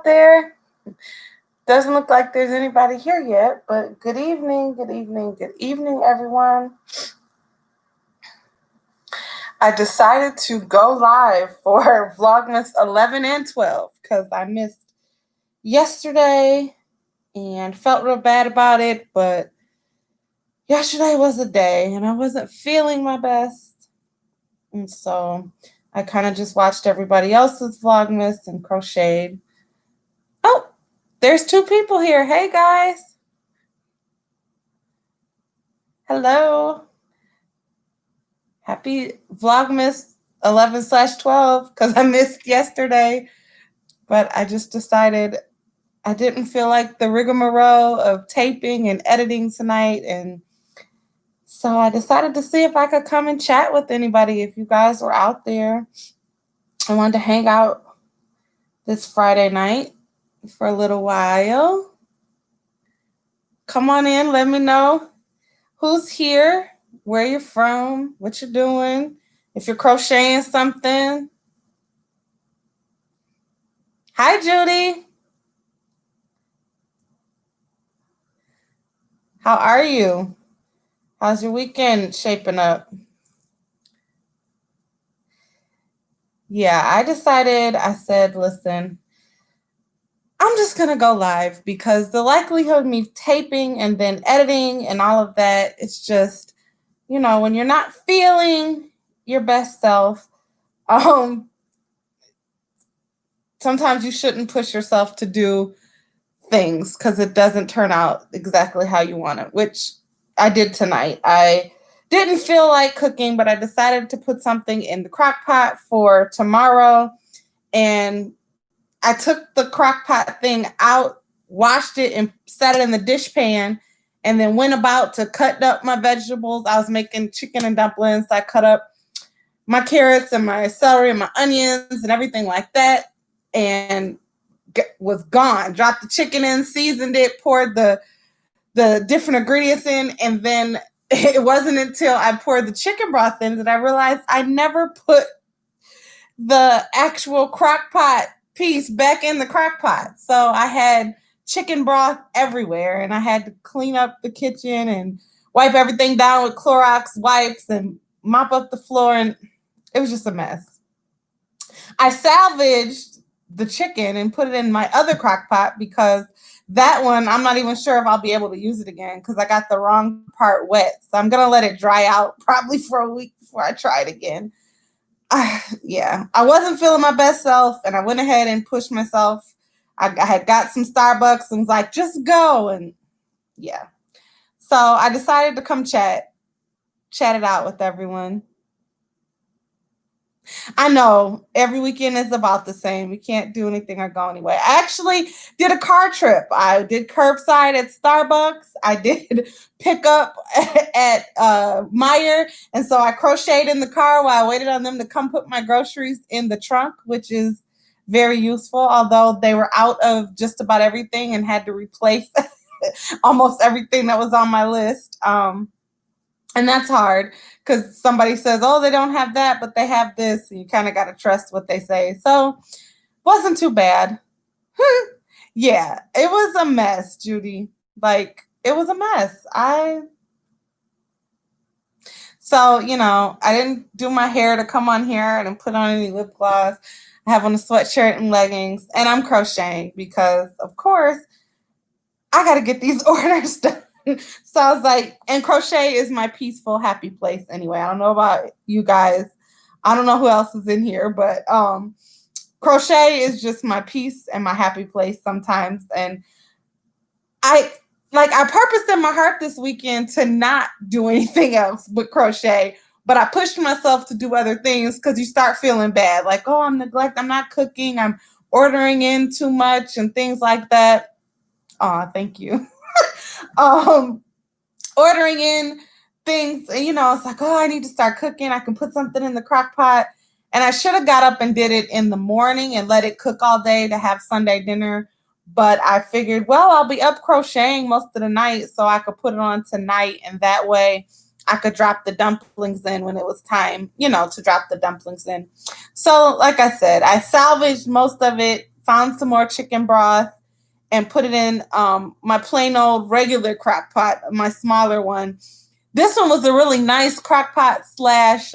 there. Doesn't look like there's anybody here yet, but good evening, everyone. I decided to go live for Vlogmas 11 and 12 because I missed yesterday and felt real bad about it, but yesterday was a day and I wasn't feeling my best. And so I kind of just watched everybody else's Vlogmas and crocheted. Oh, there's two people here. Hey, guys. Hello. Happy Vlogmas 11/12 because I missed yesterday. But I just decided I didn't feel like the rigmarole of taping and editing tonight. And so I decided to see if I could come and chat with anybody if you guys were out there. I wanted to hang out this Friday night for a little while. Come on in, let me know who's here, where you're from, what you're doing, if you're crocheting something. Hi, Judy. How are you? How's your weekend shaping up? Yeah, I said, listen, I'm just going to go live because the likelihood of me taping and then editing and all of that, it's just, when you're not feeling your best self, sometimes you shouldn't push yourself to do things because it doesn't turn out exactly how you want it, which I did tonight. I didn't feel like cooking, but I decided to put something in the crock pot for tomorrow. And I took the crock pot thing out, washed it, and set it in the dish pan, and then went about to cut up my vegetables. I was making chicken and dumplings. So I cut up my carrots and my celery and my onions and everything like that, and was gone. Dropped the chicken in, seasoned it, poured the different ingredients in, and then it wasn't until I poured the chicken broth in that I realized I never put the actual crock pot piece back in the crock pot. So I had chicken broth everywhere, and I had to clean up the kitchen and wipe everything down with Clorox wipes and mop up the floor, and it was just a mess. I salvaged the chicken and put it in my other crock pot because that one, I'm not even sure if I'll be able to use it again because I got the wrong part wet. So I'm going to let it dry out probably for a week before I try it again. Yeah, I wasn't feeling my best self, and I went ahead and pushed myself. I had got some Starbucks and was like, just go. And yeah, so I decided to come chat it out with everyone. I know every weekend is about the same. We can't do anything or go anywhere. I actually did a car trip. I did curbside at Starbucks. I did pick up at Meijer. And so I crocheted in the car while I waited on them to come put my groceries in the trunk, which is very useful, although they were out of just about everything and had to replace almost everything that was on my list. And that's hard because somebody says, oh, they don't have that, but they have this. And you kind of got to trust what they say. So wasn't too bad. Yeah, it was a mess, Judy. Like, it was a mess. So, I didn't do my hair to come on here. I didn't put on any lip gloss. I have on a sweatshirt and leggings. And I'm crocheting because, of course, I got to get these orders done. So I was like, and crochet is my peaceful, happy place anyway. I don't know about you guys. I don't know who else is in here, but crochet is just my peace and my happy place sometimes. And I purposed in my heart this weekend to not do anything else but crochet, but I pushed myself to do other things because you start feeling bad. Like, oh, I'm not cooking. I'm ordering in too much and things like that. Oh, thank you. Ordering in things, it's like, oh, I need to start cooking. I can put something in the crock pot. And I should have got up and did it in the morning and let it cook all day to have Sunday dinner. But I figured, well, I'll be up crocheting most of the night, so I could put it on tonight. And that way I could drop the dumplings in when it was time, to drop the dumplings in. So like I said, I salvaged most of it found some more chicken broth, and put it in my plain old regular crock pot, my smaller one. This one was a really nice crock pot slash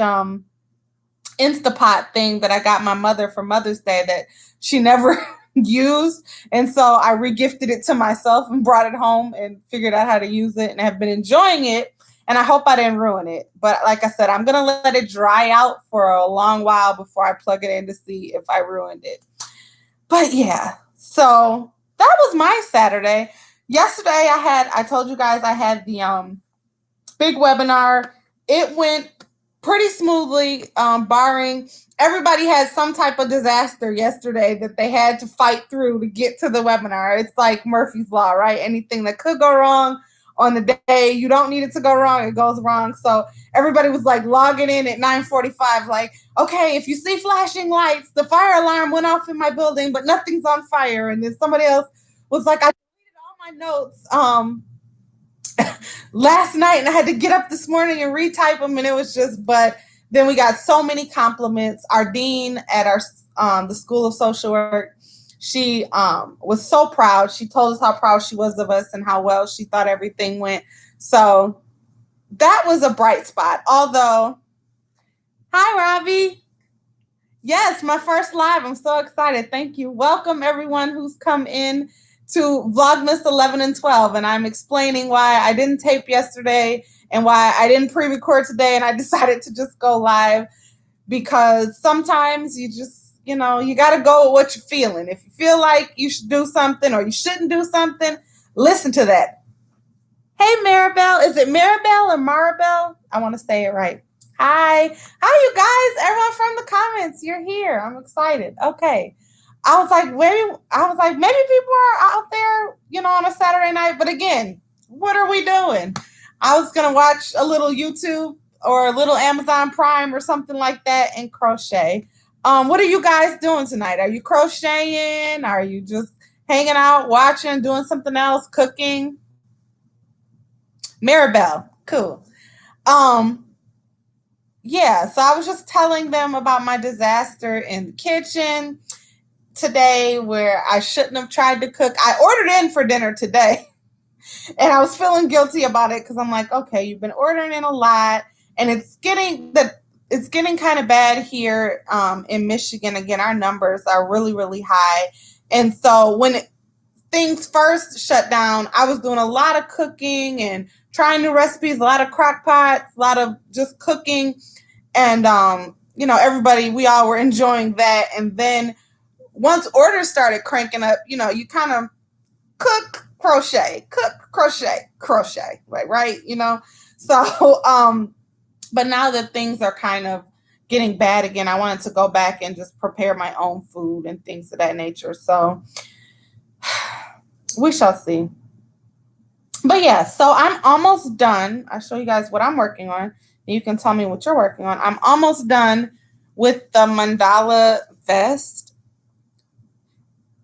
Instapot thing that I got my mother for Mother's Day that she never used. And so I regifted it to myself and brought it home and figured out how to use it and have been enjoying it. And I hope I didn't ruin it. But like I said, I'm going to let it dry out for a long while before I plug it in to see if I ruined it. But yeah, so that was my Saturday. Yesterday I told you guys I had the big webinar. It went pretty smoothly, barring everybody had some type of disaster yesterday that they had to fight through to get to the webinar. It's like Murphy's Law, right? Anything that could go wrong on the day you don't need it to go wrong, it goes wrong. So everybody was like logging in at 9:45, like, okay, if you see flashing lights, the fire alarm went off in my building, but nothing's on fire. And then somebody else was like, I deleted all my notes last night and I had to get up this morning and retype them, and it was just, but then we got so many compliments. Our dean at the School of Social Work, she was so proud. She told us how proud she was of us and how well she thought everything went. So that was a bright spot. Although, hi, Robbie. Yes, my first live. I'm so excited. Thank you. Welcome, everyone who's come in to Vlogmas 11 and 12. And I'm explaining why I didn't tape yesterday and why I didn't pre-record today. And I decided to just go live because sometimes you just, you got to go with what you're feeling. If you feel like you should do something or you shouldn't do something, listen to that. Hey, Maribel. Is it Maribel or Maribel? I want to say it right. Hi, you guys? Everyone from the comments, you're here. I'm excited. Okay. I was like, maybe people are out there, on a Saturday night. But again, what are we doing? I was going to watch a little YouTube or a little Amazon Prime or something like that and crochet. What are you guys doing tonight? Are you crocheting? Are you just hanging out, watching, doing something else, cooking? Maribel, cool. Yeah, so I was just telling them about my disaster in the kitchen today where I shouldn't have tried to cook. I ordered in for dinner today and I was feeling guilty about it because I'm like, okay, you've been ordering in a lot and it's getting kind of bad here in Michigan. Again, our numbers are really, really high. And so when things first shut down, I was doing a lot of cooking and trying new recipes, a lot of crock pots, a lot of just cooking. And, everybody, we all were enjoying that. And then once orders started cranking up, you kind of cook, crochet, right? So, but now that things are kind of getting bad again, I wanted to go back and just prepare my own food and things of that nature. So we shall see. But yeah, so I'm almost done. I'll show you guys what I'm working on. And you can tell me what you're working on. I'm almost done with the mandala vest.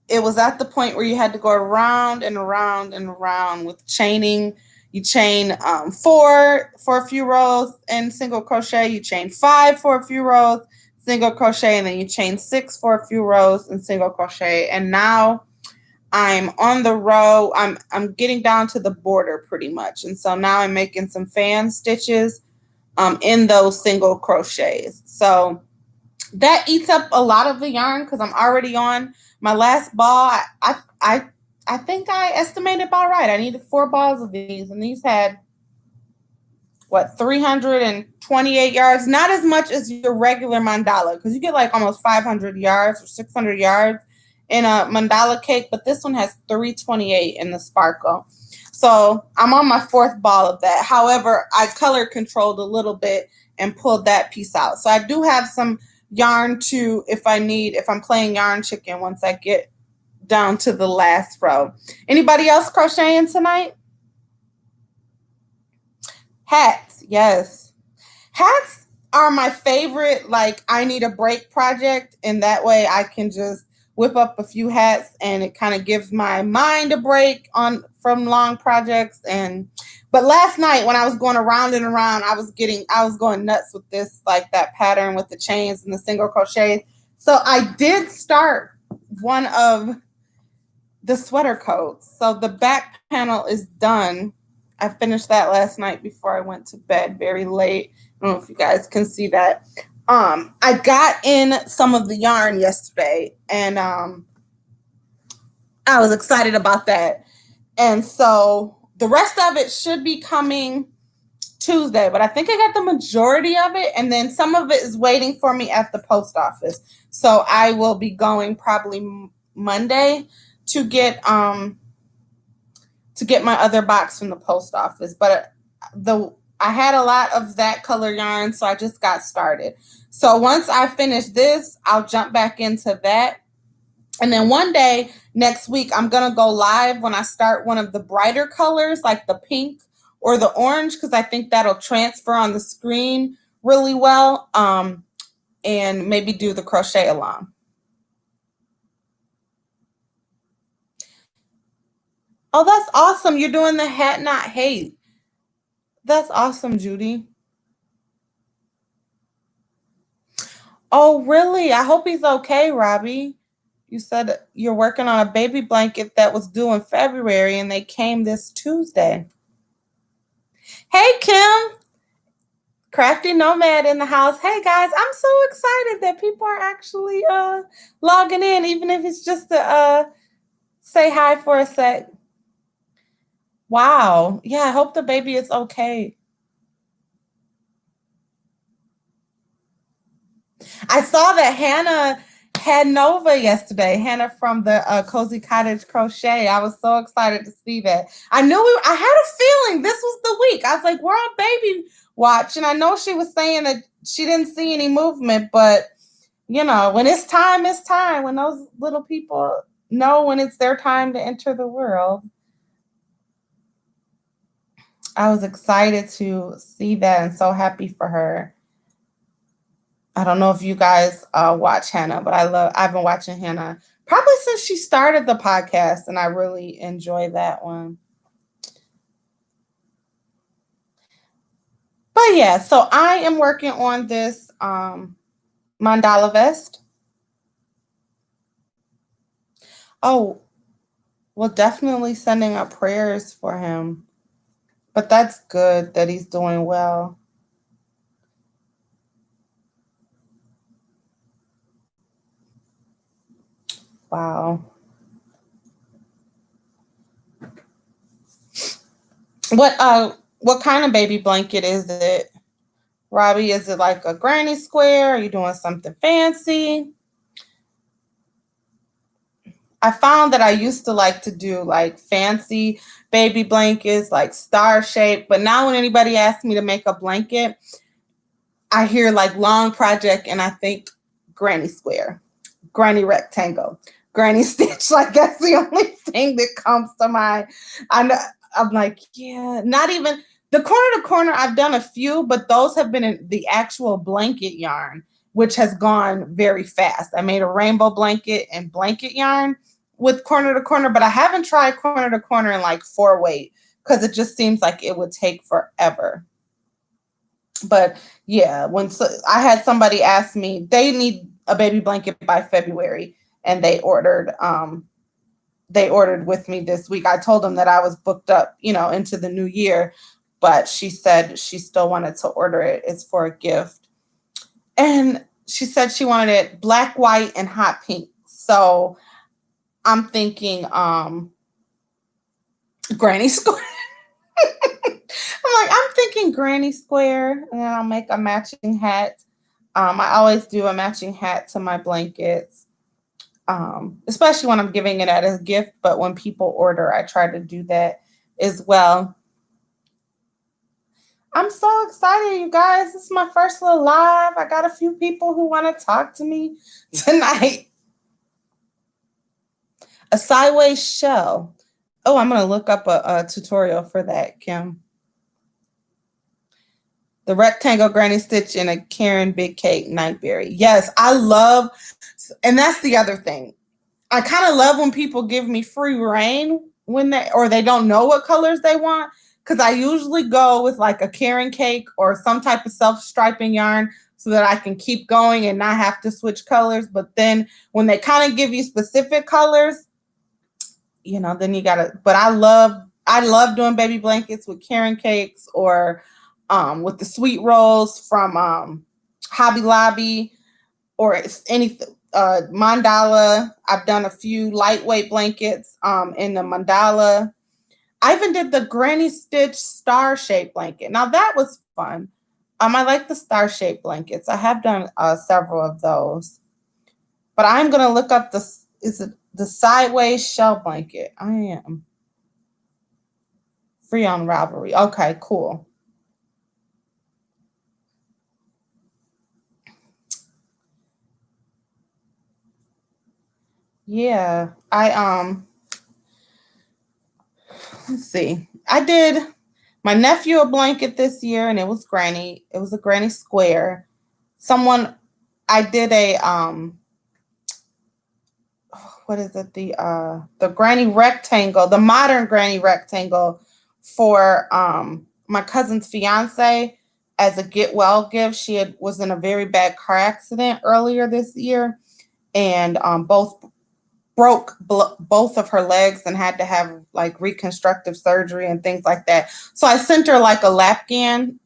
It was at the point where you had to go around and around and around with chaining. You chain 4 for a few rows in single crochet. You chain 5 for a few rows, single crochet, and then you chain 6 for a few rows in single crochet. And now I'm on the row. I'm getting down to the border pretty much. And so now I'm making some fan stitches in those single crochets. So that eats up a lot of the yarn because I'm already on my last ball. I think I estimated about right. I needed 4 balls of these, and these had 328 yards. Not as much as your regular mandala because you get like almost 500 yards or 600 yards in a mandala cake, but this one has 328 in the sparkle. So I'm on my 4th ball of that. However, I color controlled a little bit and pulled that piece out. So I do have some yarn to, if I'm playing yarn chicken once I get down to the last row. Anybody else crocheting tonight? Hats, yes. Hats are my favorite, like I need a break project, and that way I can just whip up a few hats and it kind of gives my mind a break from long projects. But last night when I was going around and around, I was going nuts with this, like that pattern with the chains and the single crochet. So I did start one of the sweater coats. So the back panel is done. I finished that last night before I went to bed very late. I don't know if you guys can see that. I got in some of the yarn yesterday, and I was excited about that. And so the rest of it should be coming Tuesday, but I think I got the majority of it, and then some of it is waiting for me at the post office. So I will be going probably Monday to get my other box from the post office. But I had a lot of that color yarn, so I just got started. So once I finish this, I'll jump back into that. And then one day next week, I'm going to go live when I start one of the brighter colors, like the pink or the orange, because I think that'll transfer on the screen really well, and maybe do the crochet along. Oh, that's awesome. You're doing the hat, not hate. That's awesome, Judy. Oh, really? I hope he's okay, Robbie. You said you're working on a baby blanket that was due in February and they came this Tuesday. Hey, Kim. Crafty Nomad in the house. Hey, guys. I'm so excited that people are actually logging in, even if it's just to say hi for a sec. Wow. Yeah, I hope the baby is okay. I saw that Hannah had Nova yesterday. Hannah from the Cozy Cottage Crochet. I was so excited to see that. I had a feeling this was the week. I was like, we're on baby watch. And I know she was saying that she didn't see any movement, but you know, when it's time, it's time. When those little people know when it's their time to enter the world. I was excited to see that and so happy for her. I don't know if you guys watch Hannah, but I've been watching Hannah probably since she started the podcast, and I really enjoy that one. But yeah, so I am working on this mandala vest. Oh, well, definitely sending up prayers for him. But that's good that he's doing well. Wow. What kind of baby blanket is it, Robbie? Is it like a granny square? Are you doing something fancy? I found that I used to like to do like fancy baby blankets, like star shape. But now when anybody asks me to make a blanket, I hear like long project and I think granny square, granny rectangle, granny stitch. Like that's the only thing that comes to mind. I'm like, yeah, not even the corner to corner. I've done a few, but those have been in the actual blanket yarn, which has gone very fast. I made a rainbow blanket and blanket yarn with corner to corner, but I haven't tried corner to corner in like 4-weight because it just seems like it would take forever. But yeah, I had somebody ask me, they need a baby blanket by February, and they ordered with me this week. I told them that I was booked up, into the new year, but she said she still wanted to order it. It's for a gift. And she said she wanted it black, white, and hot pink. So I'm thinking granny square. I'm thinking granny square, and then I'll make a matching hat. I always do a matching hat to my blankets, especially when I'm giving it as a gift. But when people order, I try to do that as well. I'm so excited, you guys. This is my first little live. I got a few people who want to talk to me tonight. A sideways shell. Oh, I'm going to look up a tutorial for that, Kim. The rectangle granny stitch in a Karen Big Cake Nightberry. Yes, I love, and that's the other thing. I kind of love when people give me free reign when they don't know what colors they want, because I usually go with like a Karen cake or some type of self-striping yarn so that I can keep going and not have to switch colors. But then when they kind of give you specific colors, then you gotta. But I love doing baby blankets with Karen cakes or with the sweet rolls from Hobby Lobby or any Mandala. I've done a few lightweight blankets in the Mandala. I even did the Granny Stitch star shaped blanket. Now that was fun. I like the star shaped blankets. I have done several of those. But I'm gonna look up is it the sideways shell blanket? I am free on Ravelry. Okay, cool. Yeah, let's see. I did my nephew a blanket this year, and it was granny. It was a granny square. Someone I did a what is it? The granny rectangle, the modern granny rectangle for my cousin's fiance as a get well gift. Was in a very bad car accident earlier this year, and both broke both of her legs and had to have like reconstructive surgery and things like that. So I sent her like a lapgan,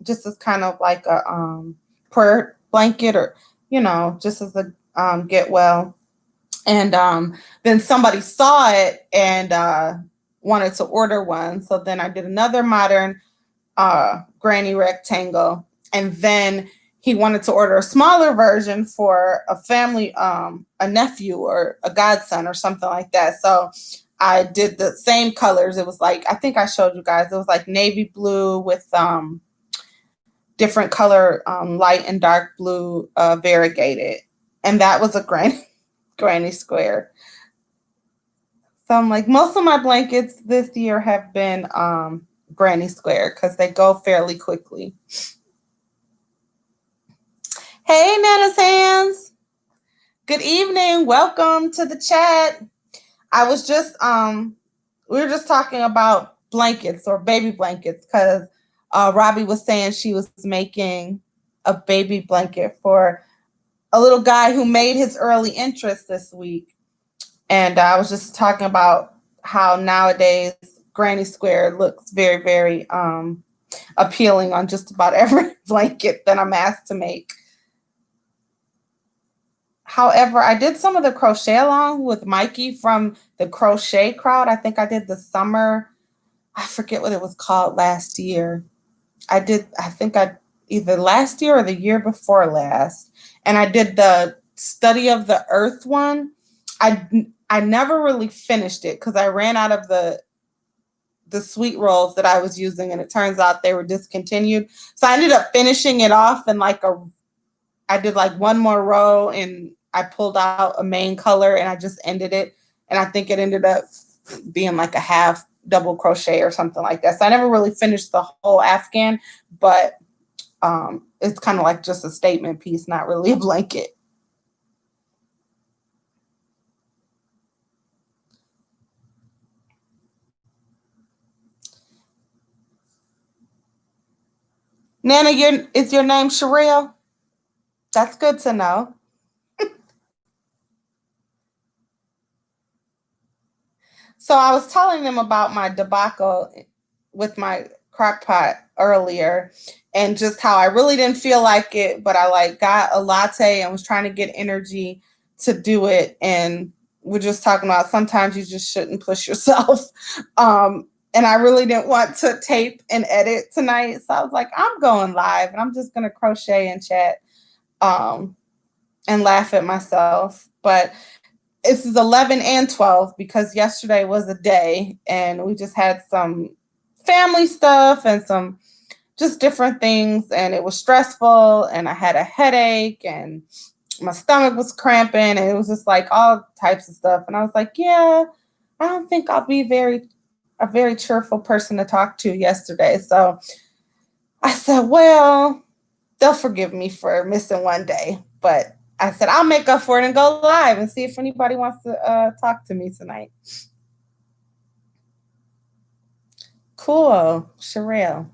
just as kind of like a prayer blanket, or just as a get well. And then somebody saw it and wanted to order one. So then I did another modern granny rectangle, and then he wanted to order a smaller version for a family, a nephew or a godson or something like that. So I did the same colors. It was like, I think I showed you guys, it was like navy blue with different color, light and dark blue variegated. And that was a granny square. So I'm like, most of my blankets this year have been granny square because they go fairly quickly. Hey, Nana's Hands. Good evening. Welcome to the chat. I was just we were just talking about blankets or baby blankets because Robbie was saying she was making a baby blanket for a little guy who made his early interest this week. And I was just talking about how nowadays granny square looks very, very appealing on just about every blanket that I'm asked to make. However, I did some of the crochet along with Mikey from the crochet crowd. I think I did the summer, I forget what it was called last year. I think I either last year or the year before last. And I did the study of the earth one. I never really finished it because I ran out of the sweet rolls that I was using, and it turns out they were discontinued. So I ended up finishing it off in I did like one more row and I pulled out a main color and I just ended it. And I think it ended up being like a half double crochet or something like that. So I never really finished the whole Afghan, but it's kind of like just a statement piece, not really a blanket. Nana, is your name Sherelle? That's good to know. So I was telling them about my debacle with my crock pot earlier and just how I really didn't feel like it, but I like got a latte and was trying to get energy to do it. And we're just talking about sometimes you just shouldn't push yourself. And I really didn't want to tape and edit tonight. So I was like, I'm going live and I'm just going to crochet and chat and laugh at myself. But this is 11 and 12 because yesterday was a day and we just had some family stuff and some just different things, and it was stressful and I had a headache and my stomach was cramping and it was just like all types of stuff. And I was like, yeah, I don't think I'll be a very cheerful person to talk to yesterday. So I said, well, they'll forgive me for missing one day, but I said, I'll make up for it and go live and see if anybody wants to talk to me tonight. Cool, Sherelle.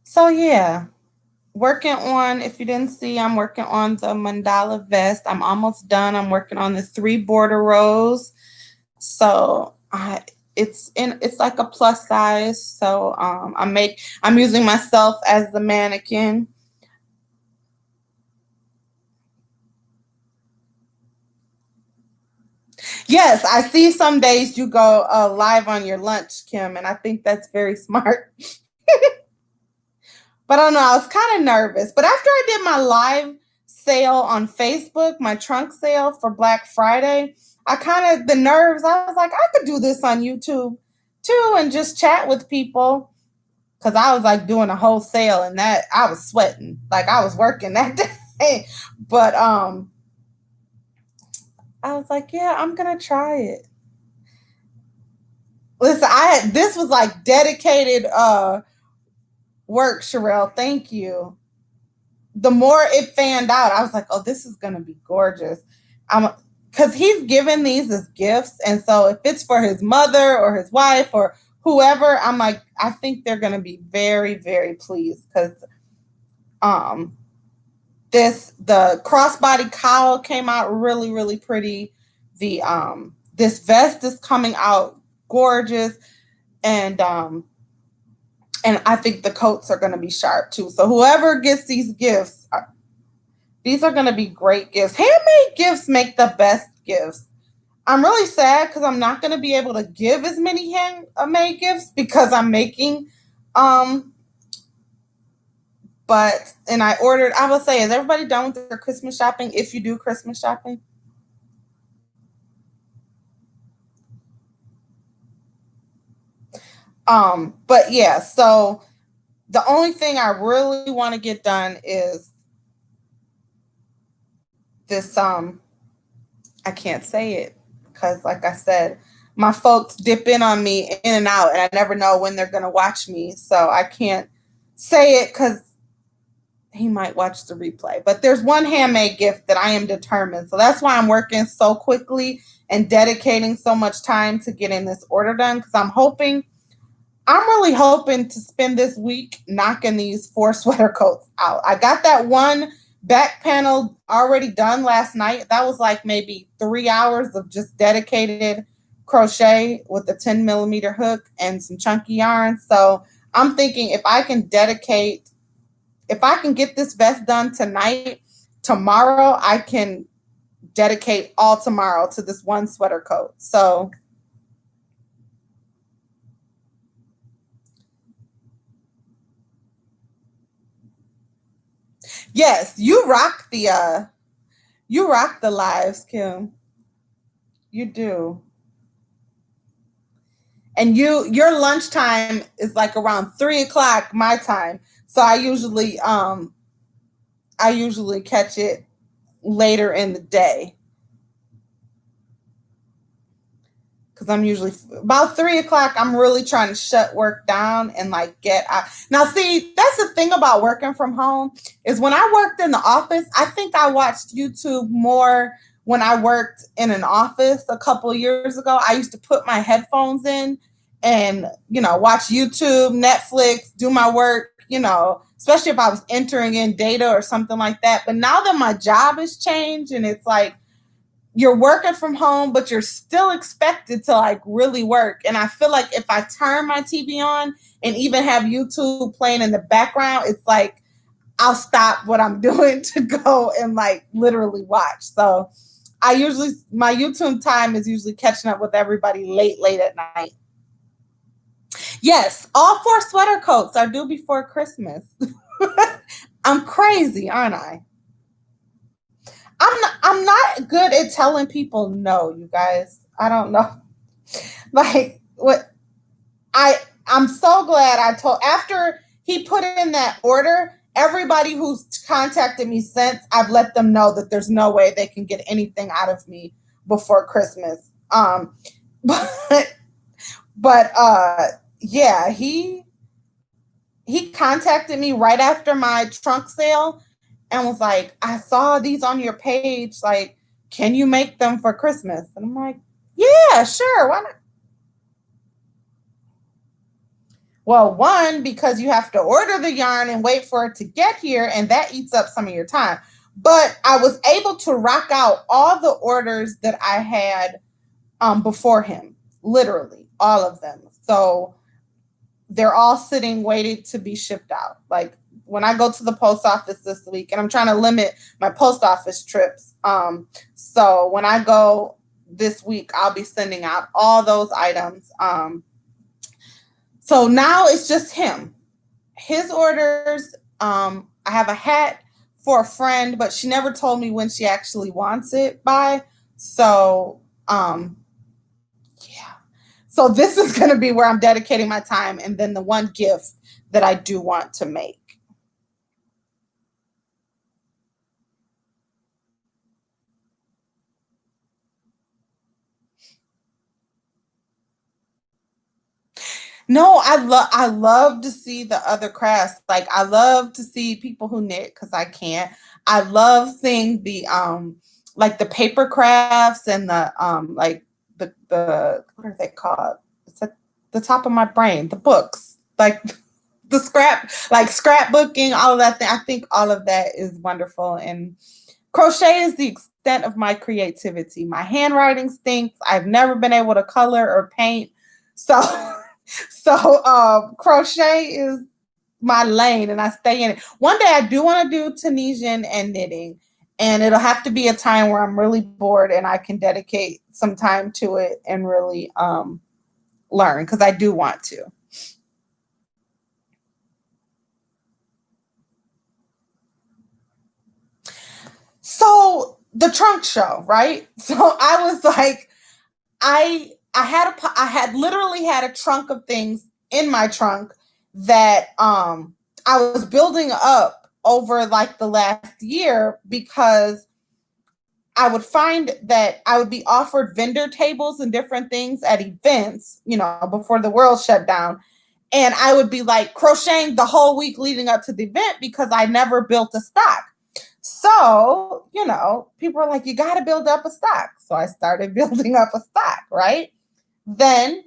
So yeah, working on, if you didn't see, I'm working on the mandala vest. I'm almost done. I'm working on the 3 border rows. So I it's like a plus size. So I'm using myself as the mannequin. Yes, I see some days you go live on your lunch, Kim, and I think that's very smart. But I don't know, I was kind of nervous. But after I did my live sale on Facebook, my trunk sale for Black Friday, I kind of, the nerves, I was like, I could do this on YouTube too and just chat with people. Cause I was like doing a whole sale and that I was sweating. Like I was working that day. But I was like, yeah, I'm gonna try it. Listen, this was like dedicated work, Sherelle. Thank you. The more it fanned out, I was like, oh, this is gonna be gorgeous. I'm because he's given these as gifts, and so if it's for his mother or his wife or whoever, I'm like, I think they're gonna be very, very pleased because um the crossbody cowl came out really, really pretty. The this vest is coming out gorgeous, and I think the coats are going to be sharp too. So whoever gets these gifts, these are going to be great gifts. Handmade gifts make the best gifts. I'm really sad because I'm not going to be able to give as many handmade gifts because I'm making. Um, but and I ordered. I will say, is everybody done with their Christmas shopping? If you do Christmas shopping, but yeah. So the only thing I really want to get done is this. I can't say it because, like I said, my folks dip in on me in and out, and I never know when they're going to watch me. So I can't say it because he might watch the replay. But there's one handmade gift that I am determined. So that's why I'm working so quickly and dedicating so much time to getting this order done because I'm really hoping to spend this week knocking these 4 sweater coats out. I got that one back panel already done last night. That was like maybe 3 hours of just dedicated crochet with a 10 millimeter hook and some chunky yarn. So I'm thinking if I can get this vest done tonight, tomorrow I can dedicate all tomorrow to this one sweater coat. So yes, you rock the lives, Kim. You do. And your lunchtime is like around 3 o'clock my time. So I usually catch it later in the day. Because I'm usually about 3 o'clock. I'm really trying to shut work down and like get out. Now, see, that's the thing about working from home is when I worked in the office, I think I watched YouTube more when I worked in an office a couple of years ago. I used to put my headphones in and, watch YouTube, Netflix, do my work, especially if I was entering in data or something like that. But now that my job has changed and it's like, you're working from home, but you're still expected to like really work. And I feel like if I turn my TV on and even have YouTube playing in the background, it's like I'll stop what I'm doing to go and like literally watch. So my YouTube time is usually catching up with everybody late at night. Yes, all 4 sweater coats are due before Christmas. I'm crazy, aren't I? I'm not good at telling people no, you guys. I don't know. Like what I'm so glad I told after he put in that order, everybody who's contacted me since, I've let them know that there's no way they can get anything out of me before Christmas. But yeah, he contacted me right after my trunk sale and was like, I saw these on your page. Like, can you make them for Christmas? And I'm like, yeah, sure. Why not? Well, one, because you have to order the yarn and wait for it to get here, and that eats up some of your time. But I was able to rock out all the orders that I had before him, literally all of them. So they're all sitting waiting to be shipped out. Like when I go to the post office this week, and I'm trying to limit my post office trips. So when I go this week, I'll be sending out all those items. So now it's just him. His orders. I have a hat for a friend, but she never told me when she actually wants it by. So yeah. So this is going to be where I'm dedicating my time, and then the one gift that I do want to make. No, I love to see the other crafts. Like I love to see people who knit because I can't. I love seeing the like the paper crafts and the like the what are they called? It's at the top of my brain. The books. Like the scrapbooking, all of that thing. I think all of that is wonderful. And crochet is the extent of my creativity. My handwriting stinks. I've never been able to color or paint. So crochet is my lane and I stay in it. One day I do want to do Tunisian and knitting, and it'll have to be a time where I'm really bored and I can dedicate some time to it and really learn because I do want to. So the trunk show, right? So I was like, I had literally had a trunk of things in my trunk that I was building up over like the last year because I would find that I would be offered vendor tables and different things at events, before the world shut down. And I would be like crocheting the whole week leading up to the event because I never built a stock. So, people are like, you got to build up a stock. So I started building up a stock, right? Then,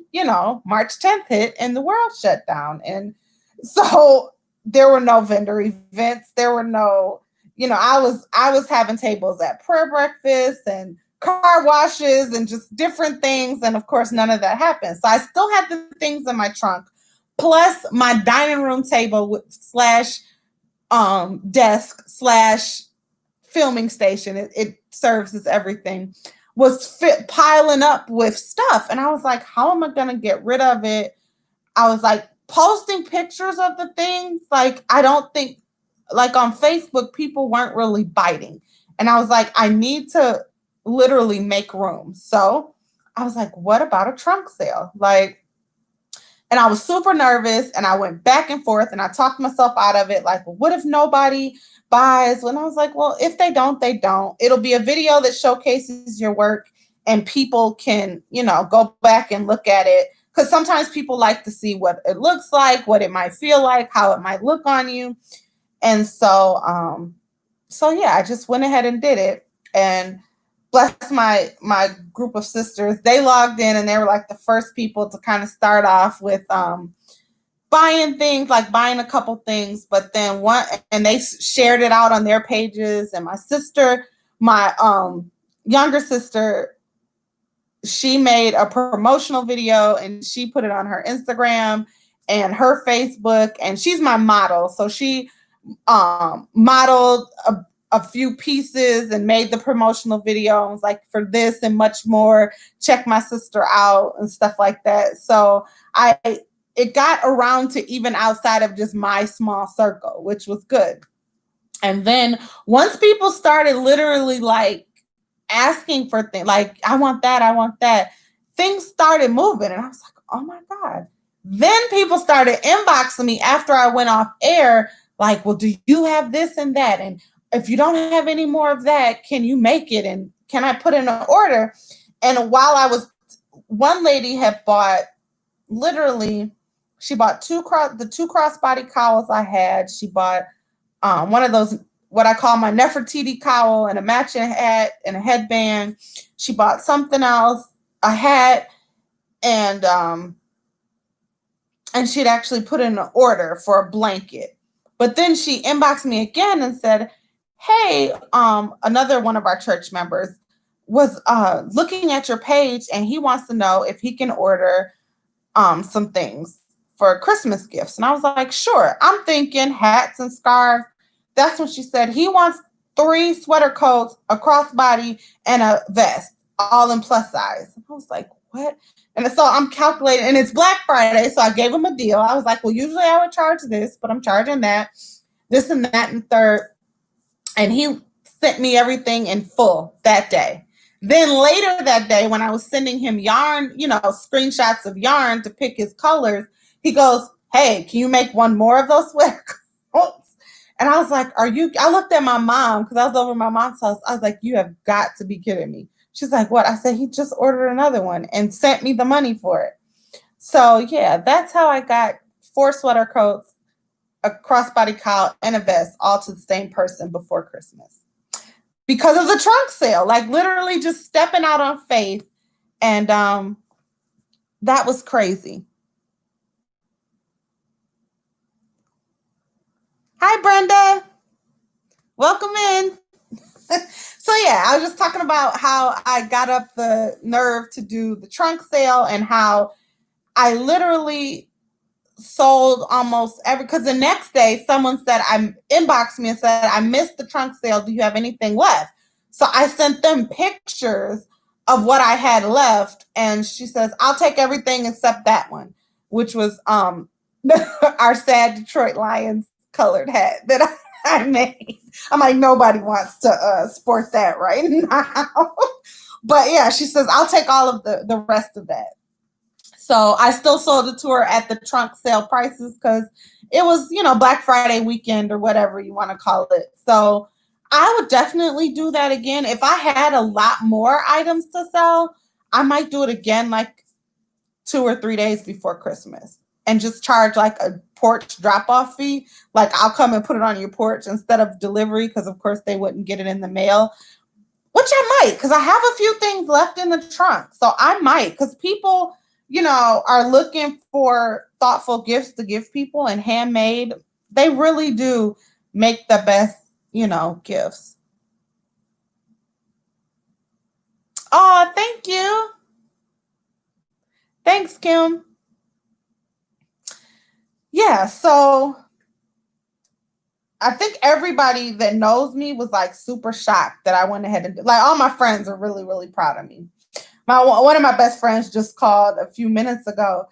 March 10th hit and the world shut down. And so there were no vendor events. There were no, I was having tables at prayer breakfast and car washes and just different things. And of course, none of that happened. So I still had the things in my trunk, plus my dining room table slash desk slash filming station. It serves as everything. Was piling up with stuff, and I was like, "How am I gonna get rid of it?" I was like posting pictures of the things. Like I don't think, like on Facebook, people weren't really biting, and I was like, I need to literally make room. So I was like, "What about a trunk sale?" Like, and I was super nervous and I went back and forth and I talked myself out of it. Like, well, what if nobody buys? And I was like, well, if they don't, they don't. It'll be a video that showcases your work and people can, go back and look at it. Because sometimes people like to see what it looks like, what it might feel like, how it might look on you. And so yeah, I just went ahead and did it. And bless my group of sisters, they logged in and they were like the first people to kind of start off with buying things, like buying a couple things, but then one, and they shared it out on their pages. And my sister, my younger sister, she made a promotional video and she put it on her Instagram and her Facebook, and she's my model. So she modeled a few pieces and made the promotional video and was like, for this and much more, check my sister out and stuff like that. So it got around to even outside of just my small circle, which was good. And then once people started literally like asking for things, like, I want that, things started moving. And I was like, oh my God. Then people started inboxing me after I went off air, like, well, do you have this and that? And if you don't have any more of that, can you make it? And can I put in an order? And one lady had bought literally, she bought the two crossbody cowls I had. She bought one of those, what I call my Nefertiti cowl, and a matching hat and a headband. She bought something else, a hat, and and she'd actually put in an order for a blanket. But then she inboxed me again and said, hey, another one of our church members was looking at your page and he wants to know if he can order some things for Christmas gifts. And I was like, sure. I'm thinking hats and scarves. That's when she said he wants 3 sweater coats, a crossbody, and a vest, all in plus size. I was like, what? And so I'm calculating, and it's Black Friday, so I gave him a deal. I was like, well, usually I would charge this, but I'm charging that, this and that and third. And he sent me everything in full that day. Then later that day, when I was sending him yarn, screenshots of yarn to pick his colors, he goes, hey, can you make one more of those sweater coats? And I was like, I looked at my mom because I was over at my mom's house. I was like, you have got to be kidding me. She's like, what? I said, he just ordered another one and sent me the money for it. So yeah, that's how I got 4 sweater coats, a crossbody cowl, and a vest, all to the same person before Christmas. Because of the trunk sale, like literally just stepping out on faith. And that was crazy. Hi, Brenda. Welcome in. So yeah, I was just talking about how I got up the nerve to do the trunk sale and how I literally sold almost because the next day someone said, inboxed me and said, I missed the trunk sale. Do you have anything left? So I sent them pictures of what I had left. And she says, I'll take everything except that one, which was our sad Detroit Lions colored hat that I made. I'm like, nobody wants to sport that right now. But yeah, she says, I'll take all of the rest of that. So I still sold it to her at the trunk sale prices because it was, Black Friday weekend or whatever you want to call it. So I would definitely do that again. If I had a lot more items to sell, I might do it again like 2 or 3 days before Christmas and just charge like a porch drop-off fee. Like I'll come and put it on your porch instead of delivery because, of course, they wouldn't get it in the mail. Which I might, because I have a few things left in the trunk. So I might, because people, are looking for thoughtful gifts to give people and handmade. They really do make the best, gifts. Oh, thank you. Thanks, Kim. Yeah, so I think everybody that knows me was like super shocked that I went ahead and like all my friends are really, really proud of me. One of my best friends just called a few minutes ago,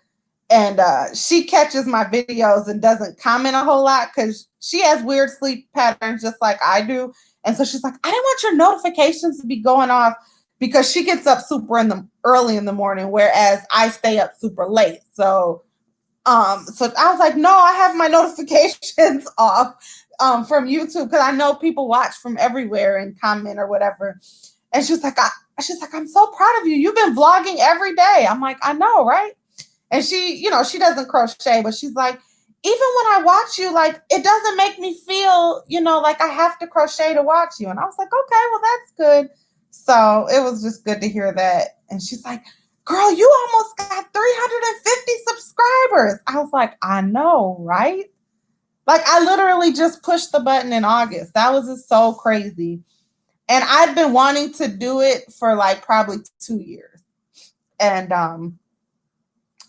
and she catches my videos and doesn't comment a whole lot because she has weird sleep patterns just like I do. And so she's like, I didn't want your notifications to be going off because she gets up super early in the morning, whereas I stay up super late. So I was like, no, I have my notifications off from YouTube because I know people watch from everywhere and comment or whatever. And she's like, I'm so proud of you. You've been vlogging every day. I'm like, I know, right? And she, she doesn't crochet, but she's like, even when I watch you, like, it doesn't make me feel, like I have to crochet to watch you. And I was like, okay, well, that's good. So it was just good to hear that. And she's like, girl, you almost got 350 subscribers. I was like, I know, right? Like, I literally just pushed the button in August. That was just so crazy. And I've been wanting to do it for like probably 2 years. And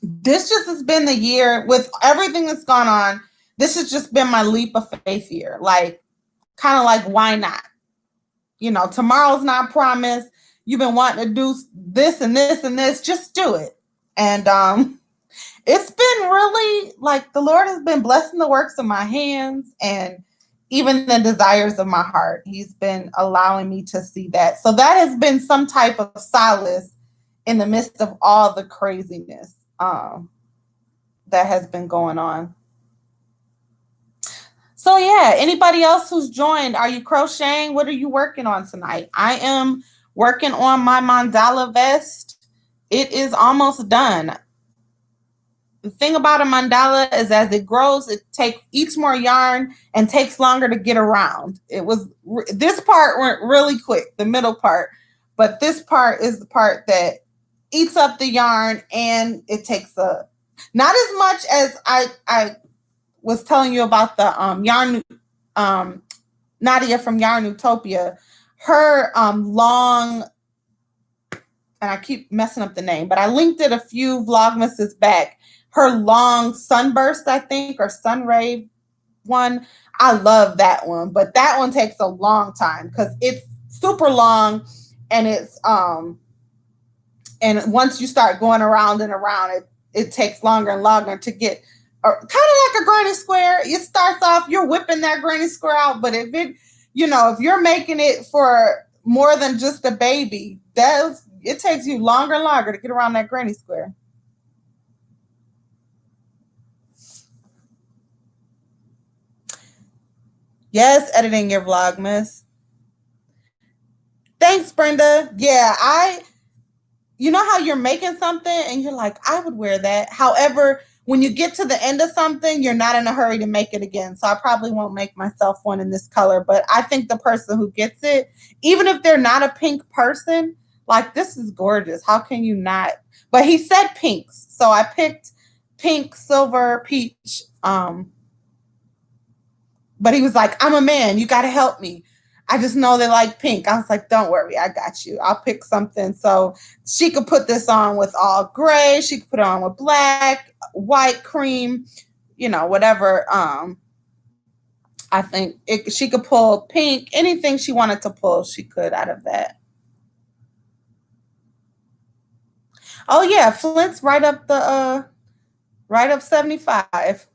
this just has been the year with everything that's gone on. This has just been my leap of faith year. Like, kind of like, why not? Tomorrow's not promised. You've been wanting to do this and this and this. Just do it. And it's been really like the Lord has been blessing the works of my hands and even the desires of my heart. He's been allowing me to see that. So that has been some type of solace in the midst of all the craziness that has been going on. So yeah, anybody else who's joined, are you crocheting? What are you working on tonight? I am working on my mandala vest. It is almost done. The thing about a mandala is as it grows, eats more yarn and takes longer to get around. This part went really quick, the middle part, but this part is the part that eats up the yarn and it takes Not as much as I was telling you about the yarn Nadia from Yarn Utopia. Her long, and I keep messing up the name, but I linked it a few Vlogmases back. Her long sunburst, I think, or sunray one. I love that one, but that one takes a long time because it's super long, and it's and once you start going around and around, it takes longer and longer to get kind of like a granny square. It starts off, you're whipping that granny square out, but if it, if you're making it for more than just a baby, it takes you longer and longer to get around that granny square. Yes, editing your Vlogmas. Thanks, Brenda. Yeah, you know how you're making something and you're like, I would wear that. However, when you get to the end of something, you're not in a hurry to make it again. So I probably won't make myself one in this color, but I think the person who gets it, even if they're not a pink person, like, this is gorgeous. How can you not? But he said pinks. So I picked pink, silver, peach. But he was like, I'm a man. You got to help me. I just know they like pink. I was like, don't worry. I got you. I'll pick something. So she could put this on with all gray. She could put it on with black, white, cream, whatever. I think she could pull pink. Anything she wanted to pull, she could out of that. Oh, yeah. Flint's right up 75.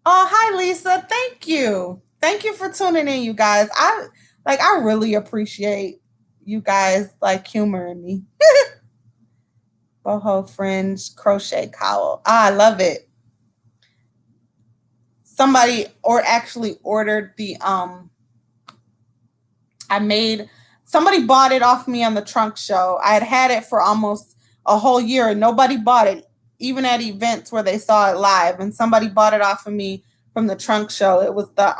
Oh, hi, Lisa. Thank you. Thank you for tuning in, you guys. I really appreciate you guys like humoring me. Boho fringe crochet cowl. I love it. Somebody actually ordered the I made somebody bought it off me on the trunk show. I had it for almost a whole year and nobody bought it, even at events where they saw it live. And somebody bought it off of me from the trunk show. It was the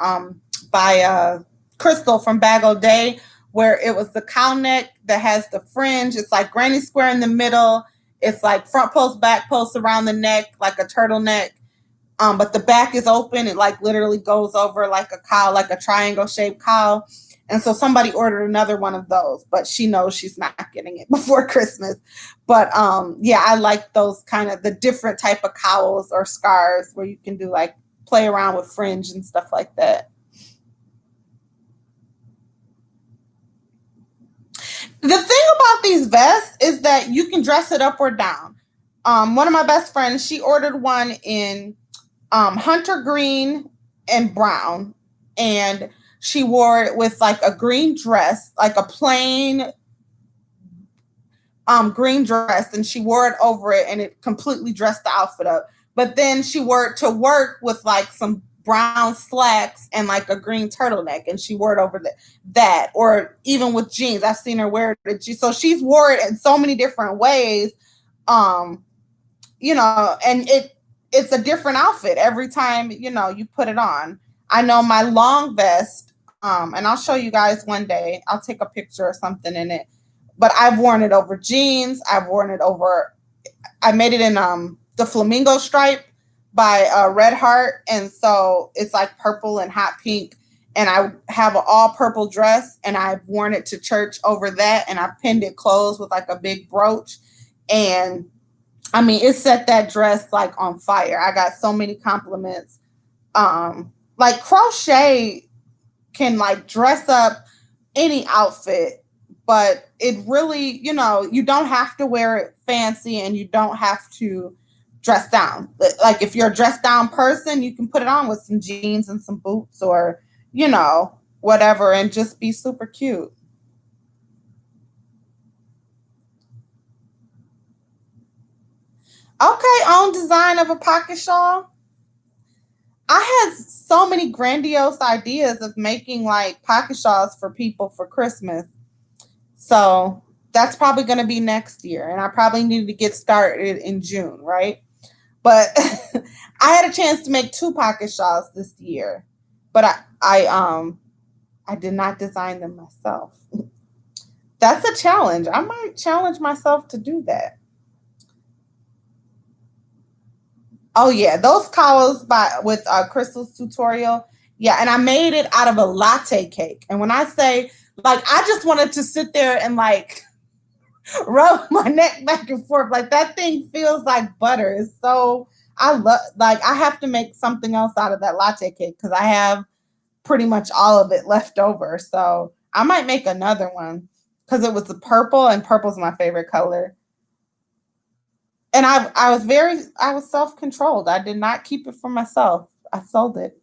by Crystal from Bag O' Day, where it was the cow neck that has the fringe. It's like granny square in the middle. It's like front post, back post around the neck, like a turtleneck. But the back is open. It like literally goes over like a cowl, like a triangle shaped cowl. And so somebody ordered another one of those, but she knows she's not getting it before Christmas. But yeah, I like those kind of the different type of cowls or scarves where you can do like play around with fringe and stuff like that. The thing about these vests is that you can dress it up or down. One of my best friends, she ordered one in hunter green and brown, and she wore it with like a green dress, like a plain green dress, and she wore it over it, and it completely dressed the outfit up. But then she wore it to work with like some brown slacks and like a green turtleneck, and she wore it over that, or even with jeans. I've seen her wear it. So she's wore it in so many different ways. Um, and it's a different outfit every time, you put it on. I know my long vest, and I'll show you guys one day. I'll take a picture or something in it. But I've worn it over jeans. I've worn it over, I made it in the flamingo stripe by Red Heart. And so it's like purple and hot pink. And I have an all purple dress, and I've worn it to church over that. And I've pinned it closed with like a big brooch. And I mean, it set that dress like on fire. I got so many compliments. Like crochet can like dress up any outfit, but it really, you don't have to wear it fancy and you don't have to dress down. Like if you're a dress down person, you can put it on with some jeans and some boots or, whatever, and just be super cute. Okay, own design of a pocket shawl. I had so many grandiose ideas of making like pocket shawls for people for Christmas. So that's probably going to be next year. And I probably need to get started in June, right? But I had a chance to make two pocket shawls this year, but I did not design them myself. That's a challenge. I might challenge myself to do that. Oh yeah, those cowls by with Crystal's tutorial. Yeah, and I made it out of a latte cake. And when I say like I just wanted to sit there and like rub my neck back and forth, like that thing feels like butter. It's so I love like I have to make something else out of that latte cake because I have pretty much all of it left over. So I might make another one because it was the purple and purple's my favorite color. And I was self-controlled. I did not keep it for myself. I sold it.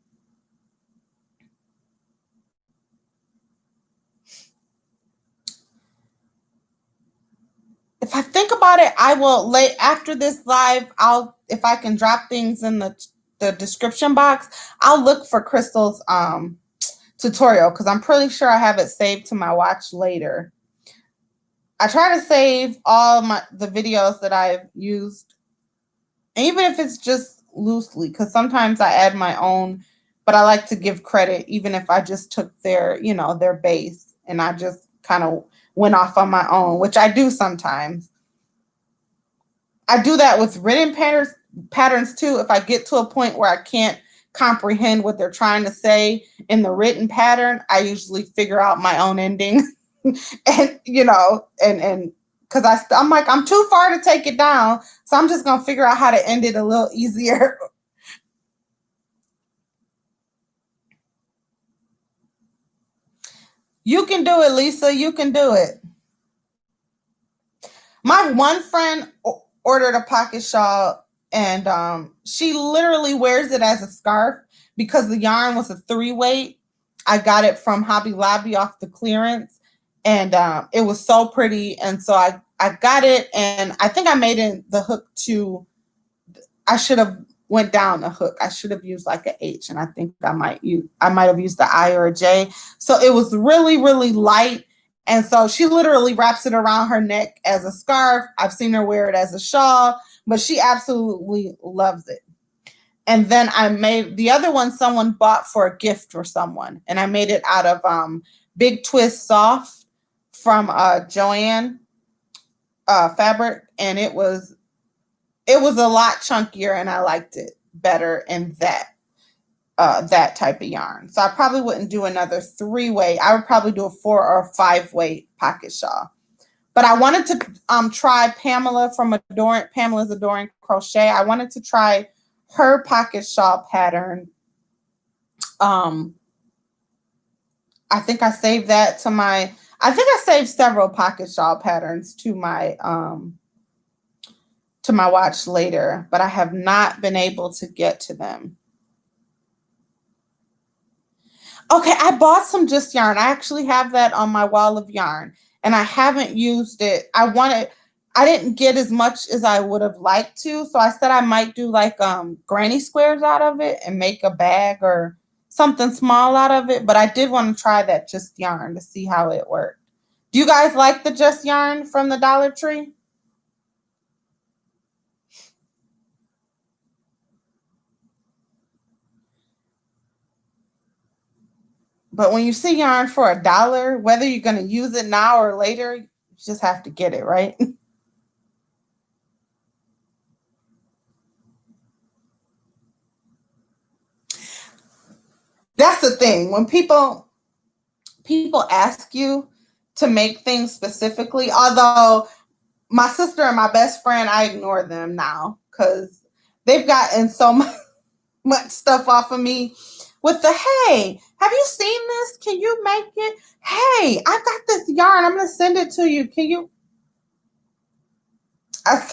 If I think about it, I will lay after this live. I'll if I can drop things in the description box, I'll look for Crystal's tutorial because I'm pretty sure I have it saved to my watch later. I try to save all the videos that I've used, even if it's just loosely, because sometimes I add my own, but I like to give credit, even if I just took their, their base and I just kind of went off on my own, which I do sometimes. I do that with written patterns too. If I get to a point where I can't comprehend what they're trying to say in the written pattern, I usually figure out my own ending. And and because I'm like I'm too far to take it down, so I'm just gonna figure out how to end it a little easier. You can do it, Lisa. You can do it. My one friend ordered a pocket shawl, and she literally wears it as a scarf because the yarn was a 3 weight. I got it from Hobby Lobby off the clearance, and it was so pretty. And so I got it, and I think I made it the hook to. I should have went down the hook. I should have used like an H, and I think I might have used the I or a J. So it was really really light, and so she literally wraps it around her neck as a scarf. I've seen her wear it as a shawl, but she absolutely loves it. And then I made the other one someone bought for a gift for someone, and I made it out of Big Twist Soft from Joanne fabric, and it was a lot chunkier, and I liked it better in that type of yarn. So I probably wouldn't do another 3 weight. I would probably do a 4 or 5 weight pocket shawl. But I wanted to try Pamela's Adoring Crochet. I wanted to try her pocket shawl pattern. Um, I think I saved that to my. I think I saved several pocket shawl patterns to my watch later, but I have not been able to get to them. Okay, I bought some Just Yarn. I actually have that on my wall of yarn, and I haven't used it. I didn't get as much as I would have liked to, so I said I might do like granny squares out of it and make a bag or something small out of it, but I did want to try that Just Yarn to see how it worked. Do you guys like the Just Yarn from the Dollar Tree? But when you see yarn for $1, whether you're going to use it now or later, you just have to get it, right? That's the thing. When people ask you to make things specifically, although my sister and my best friend, I ignore them now because they've gotten so much stuff off of me with the hey, have you seen this? Can you make it? Hey, I got this yarn. I'm gonna send it to you. Can you? I,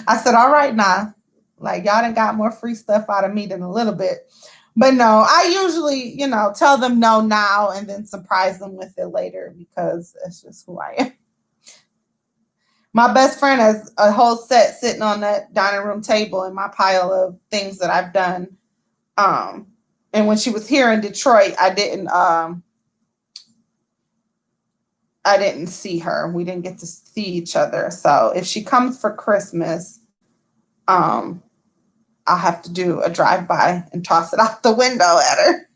I said, all right now. Like y'all done got more free stuff out of me than a little bit. But no, I usually, tell them no now and then surprise them with it later because it's just who I am. My best friend has a whole set sitting on that dining room table in my pile of things that I've done. Um, and when she was here in Detroit, I didn't see her. We didn't get to see each other. So if she comes for Christmas, um, I'll have to do a drive by and toss it out the window at her.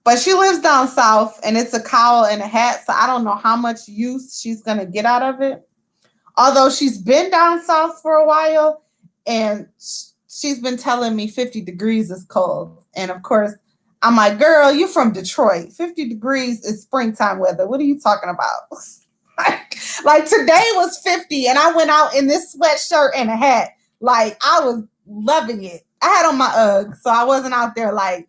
But she lives down south and it's a cowl and a hat. So I don't know how much use she's going to get out of it. Although she's been down south for a while, and she's been telling me 50 degrees is cold. And of course, I'm like, girl, you from Detroit. 50 degrees is springtime weather. What are you talking about? like today was 50 and I went out in this sweatshirt and a hat. Like I was loving it. I had on my Uggs, so I wasn't out there like,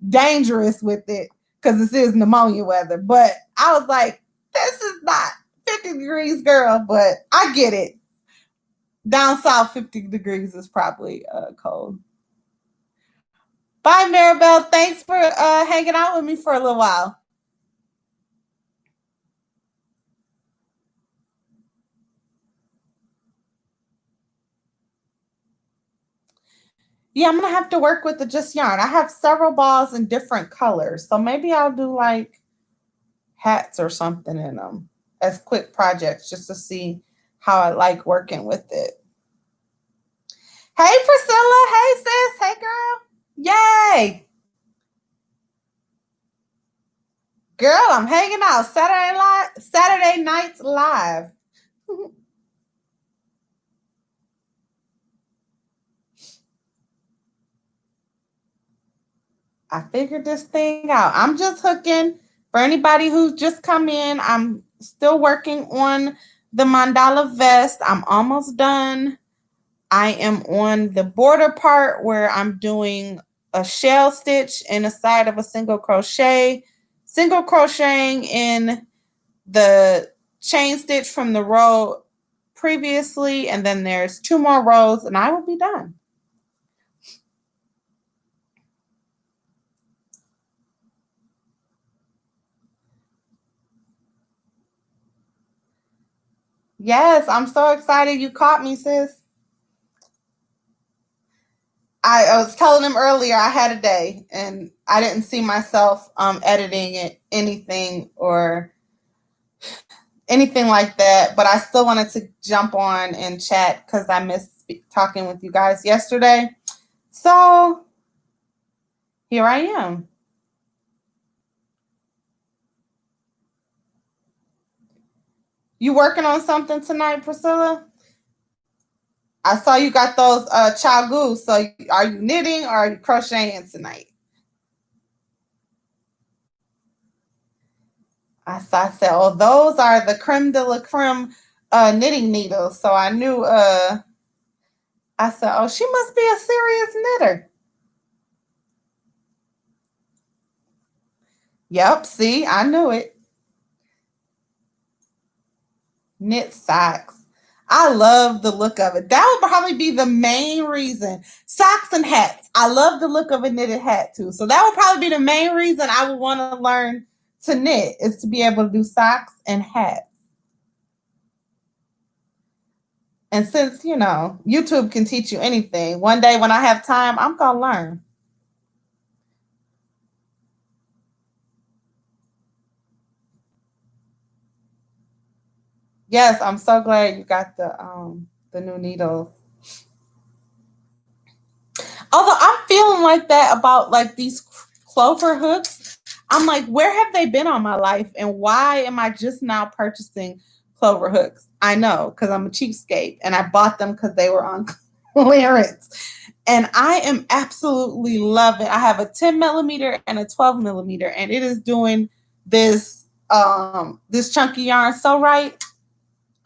dangerous with it because this is pneumonia weather. But I was like, this is not 50 degrees, girl, but I get it. Down south, 50 degrees is probably cold. Bye, Maribel. Thanks for hanging out with me for a little while. Yeah, I'm gonna have to work with the just yarn. I have several balls in different colors, so maybe I'll do like hats or something in them as quick projects just to see how I like working with it. Hey, Priscilla. Hey, sis. Hey, girl. Yay. Girl, I'm hanging out Saturday nights live. I figured this thing out. I'm just hooking for anybody who's just come in. I'm still working on the mandala vest. I'm almost done. I am on the border part where I'm doing a shell stitch in the side of a single crocheting in the chain stitch from the row previously, and then there's 2 more rows and I will be done. Yes, I'm so excited you caught me, sis. I was telling him earlier I had a day and I didn't see myself editing it, anything like that, but I still wanted to jump on and chat because I missed talking with you guys yesterday. So here I am. You working on something tonight, Priscilla? I saw you got those chagus. So are you knitting or are you crocheting tonight? I said, oh, those are the creme de la creme knitting needles. So I knew, I said, oh, she must be a serious knitter. Yep, see, I knew it. Knit socks. I love the look of it. That would probably be the main reason. Socks and hats. I love the look of a knitted hat too. So that would probably be the main reason I would want to learn to knit is to be able to do socks and hats. And since, YouTube can teach you anything, one day when I have time, I'm going to learn. Yes, I'm so glad you got the new needles. Although I'm feeling like that about like these clover hooks. I'm like, where have they been all my life? And why am I just now purchasing clover hooks? I know because I'm a cheapskate and I bought them because they were on clearance. And I am absolutely loving. I have a 10 millimeter and a 12 millimeter, and it is doing this chunky yarn so right.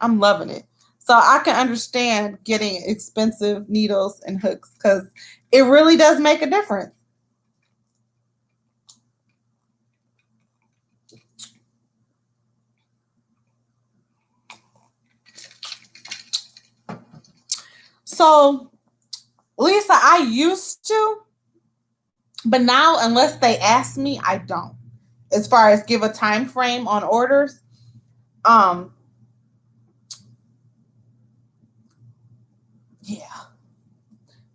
I'm loving it. So I can understand getting expensive needles and hooks because it really does make a difference. So, Lisa, I used to, but now unless they ask me, I don't. As far as give a time frame on orders, um, yeah,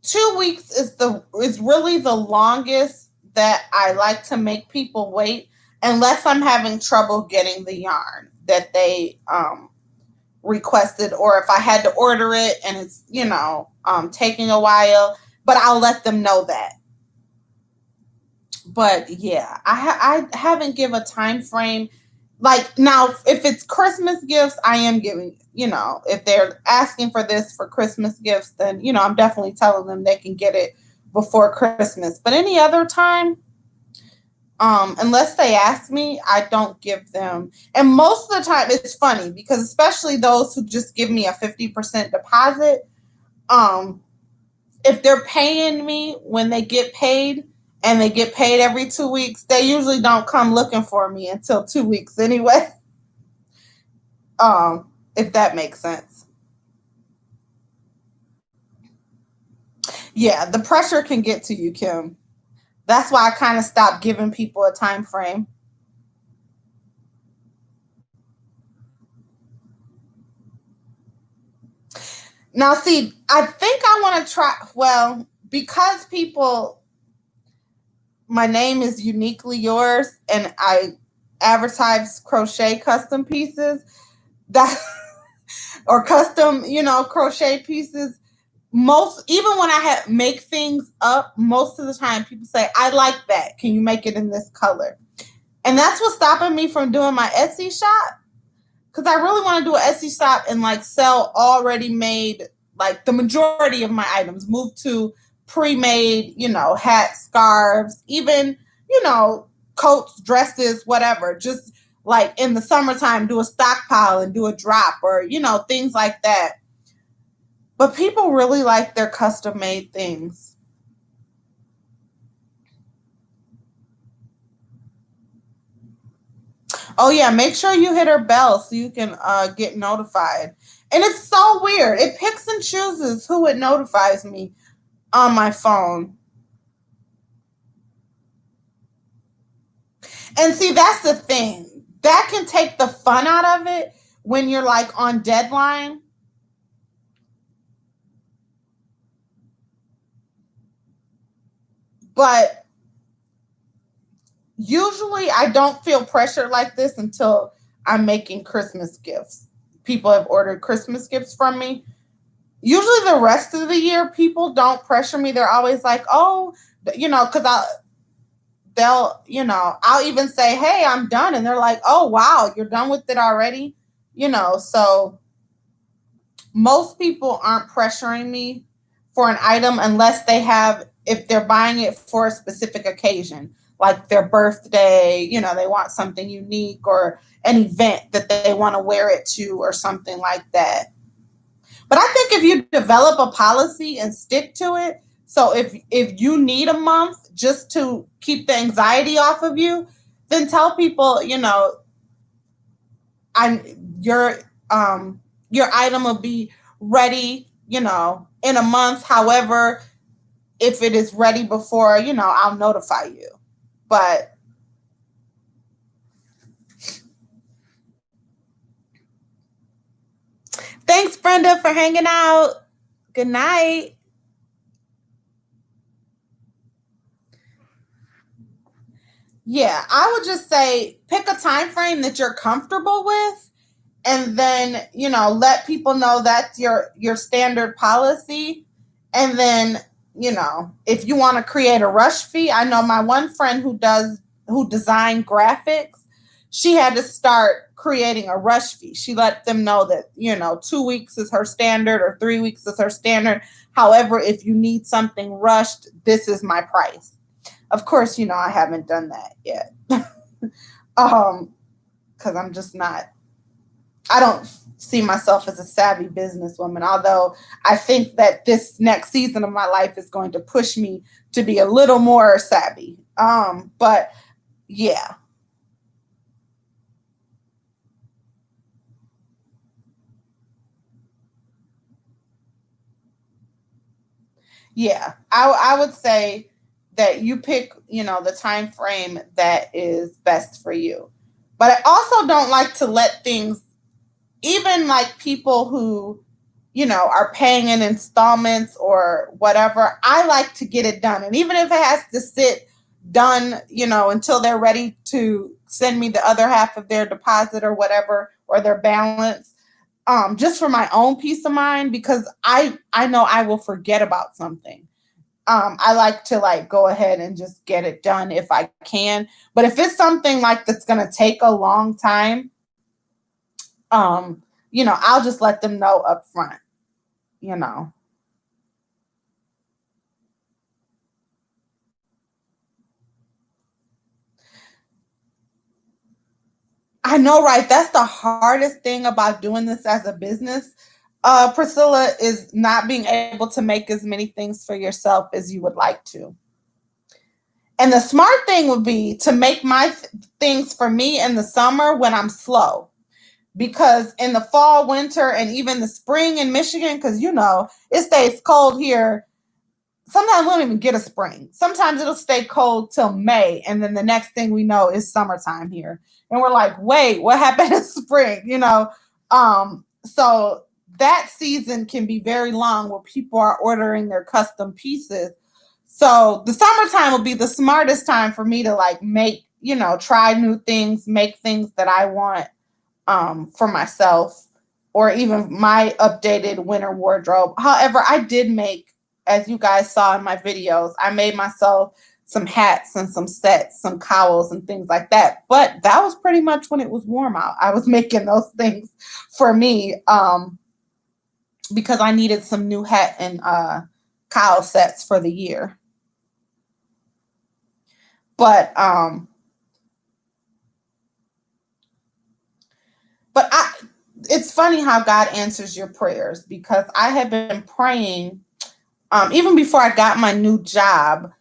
2 weeks is really the longest that I like to make people wait, unless I'm having trouble getting the yarn that they requested, or if I had to order it and it's taking a while. But I'll let them know that. But yeah, I haven't give a time frame Like now, if it's Christmas gifts, I am giving, if they're asking for this for Christmas gifts, then, I'm definitely telling them they can get it before Christmas. But any other time, unless they ask me, I don't give them. And most of the time, it's funny because especially those who just give me a 50% deposit, um, if they're paying me when they get paid and they get paid every 2 weeks, they usually don't come looking for me until 2 weeks anyway. If that makes sense. Yeah, the pressure can get to you, Kim. That's why I kind of stopped giving people a time frame. Now, see, I think I want to try. Well, because people, my name is uniquely yours, and I advertise crochet custom pieces that or custom, crochet pieces. Most even when I make things up, most of the time people say, "I like that. Can you make it in this color?" And that's what's stopping me from doing my Etsy shop because I really want to do an Etsy shop and like sell already made, like the majority of my items, move to pre-made, hats, scarves, even, you know, coats, dresses, whatever. Just like in the summertime, do a stockpile and do a drop or, things like that. But people really like their custom made things. Oh yeah, make sure you hit her bell so you can get notified. And it's so weird. It picks and chooses who it notifies me on my phone. And see, that's the thing. That can take the fun out of it when you're like on deadline. But usually I don't feel pressured like this until I'm making Christmas gifts. People have ordered Christmas gifts from me. Usually the rest of the year, people don't pressure me. They're always like, oh, because I'll even say, hey, I'm done. And they're like, oh, wow, you're done with it already. So most people aren't pressuring me for an item unless if they're buying it for a specific occasion, like their birthday, they want something unique or an event that they want to wear it to or something like that. But I think if you develop a policy and stick to it, so if you need a month just to keep the anxiety off of you, then tell people, I your item will be ready, in a month. However, if it is ready before, I'll notify you. But thanks, Brenda, for hanging out. Good night. Yeah, I would just say pick a time frame that you're comfortable with and then, let people know that's your standard policy. And then, if you want to create a rush fee, I know my one friend who designed graphics, she had to start creating a rush fee. She let them know that, 2 weeks is her standard or 3 weeks is her standard. However, if you need something rushed, this is my price. Of course, I haven't done that yet. Because I'm just not, I don't see myself as a savvy businesswoman, although I think that this next season of my life is going to push me to be a little more savvy. But yeah, yeah, I would say that you pick, the time frame that is best for you. But I also don't like to let things, even like people who, are paying in installments or whatever, I like to get it done. And even if it has to sit done, until they're ready to send me the other half of their deposit or whatever, or their balance, just for my own peace of mind, because I know I will forget about something. I like to like go ahead and just get it done if I can. But if it's something like that's gonna take a long time, I'll just let them know up front, you know. I know, right? That's the hardest thing about doing this as a business, Priscilla, is not being able to make as many things for yourself as you would like to. And the smart thing would be to make my things for me in the summer when I'm slow. Because in the fall, winter, and even the spring in Michigan, because it stays cold here. Sometimes we don't even get a spring. Sometimes it'll stay cold till May, and then the next thing we know is summertime here. And we're like, wait, what happened in spring? So that season can be very long where people are ordering their custom pieces. So the summertime will be the smartest time for me to like make, try new things, make things that I want for myself, or even my updated winter wardrobe. However, I did make, as you guys saw in my videos, I made myself some hats and some sets, some cowls and things like that. But that was pretty much when it was warm out. I was making those things for me because I needed some new hat and cowl sets for the year. But it's funny how God answers your prayers, because I have been praying even before I got my new job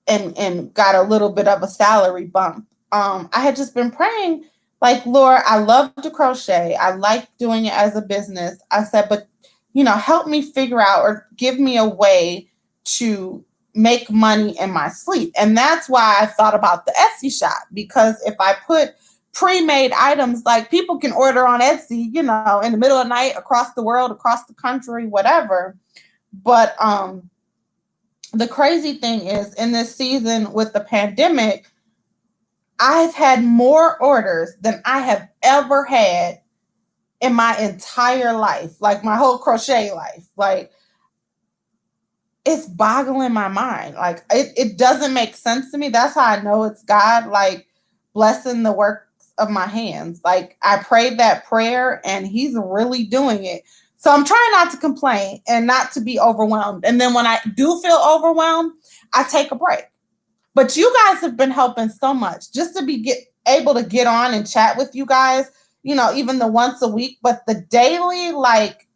and got a little bit of a salary bump. I had just been praying, like, Lord, I love to crochet. I like doing it as a business. I said, but help me figure out or give me a way to make money in my sleep. And that's why I thought about the Etsy shop, because if I put pre-made items, like people can order on Etsy, in the middle of the night, across the world, across the country, whatever. But the crazy thing is, in this season with the pandemic, I've had more orders than I have ever had in my entire life, like my whole crochet life. Like, it's boggling my mind. Like, it doesn't make sense to me. That's how I know it's God, like, blessing the works of my hands. Like, I prayed that prayer and he's really doing it. So I'm trying not to complain and not to be overwhelmed. And then when I do feel overwhelmed, I take a break. But you guys have been helping so much, just to be able to get on and chat with you guys, even the once a week, but the daily, like,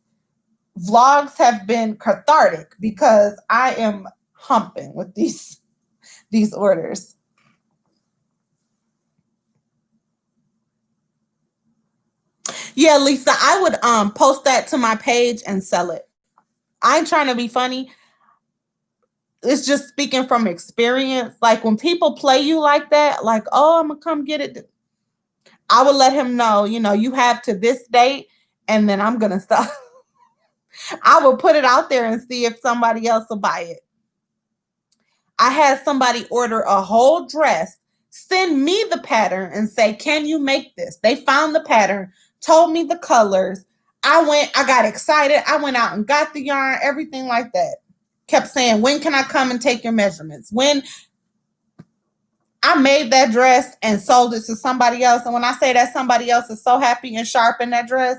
vlogs have been cathartic, because I am humping with these orders. Yeah, Lisa, I would post that to my page and sell it. I ain't trying to be funny. It's just speaking from experience. Like, when people play you like that, like, oh, I'm gonna come get it, I would let him know, you have to this date, and then I'm gonna stop. I will put it out there and see if somebody else will buy it. I had somebody order a whole dress, send me the pattern and say, can you make this? They found the pattern, told me the colors. I got excited. I went out and got the yarn, everything like that. Kept saying, when can I come and take your measurements? When I made that dress and sold it to somebody else. And when I say that somebody else is so happy and sharp in that dress,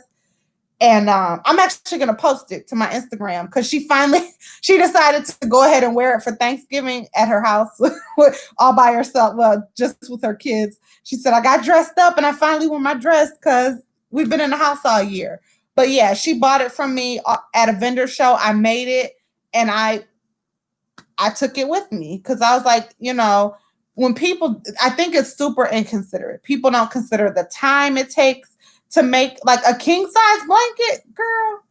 and I'm actually going to post it to my Instagram, because she decided to go ahead and wear it for Thanksgiving at her house all by herself. Well, just with her kids. She said, I got dressed up and I finally wore my dress because we've been in the house all year. But yeah, she bought it from me at a vendor show. I made it and I took it with me, because I was like, when people, I think it's super inconsiderate. People don't consider the time it takes to make, like, a king size blanket, girl.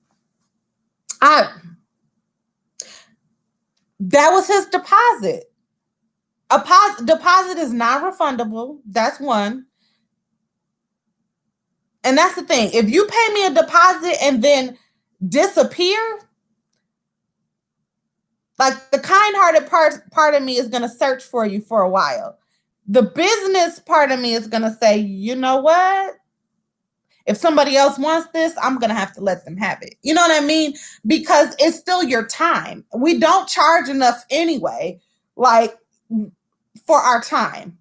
That was his deposit. Deposit is not refundable. That's one. And that's the thing. If you pay me a deposit and then disappear, like, the kind-hearted part of me is going to search for you for a while. The business part of me is going to say, you know what? If somebody else wants this, I'm going to have to let them have it. You know what I mean? Because it's still your time. We don't charge enough anyway, like for our time.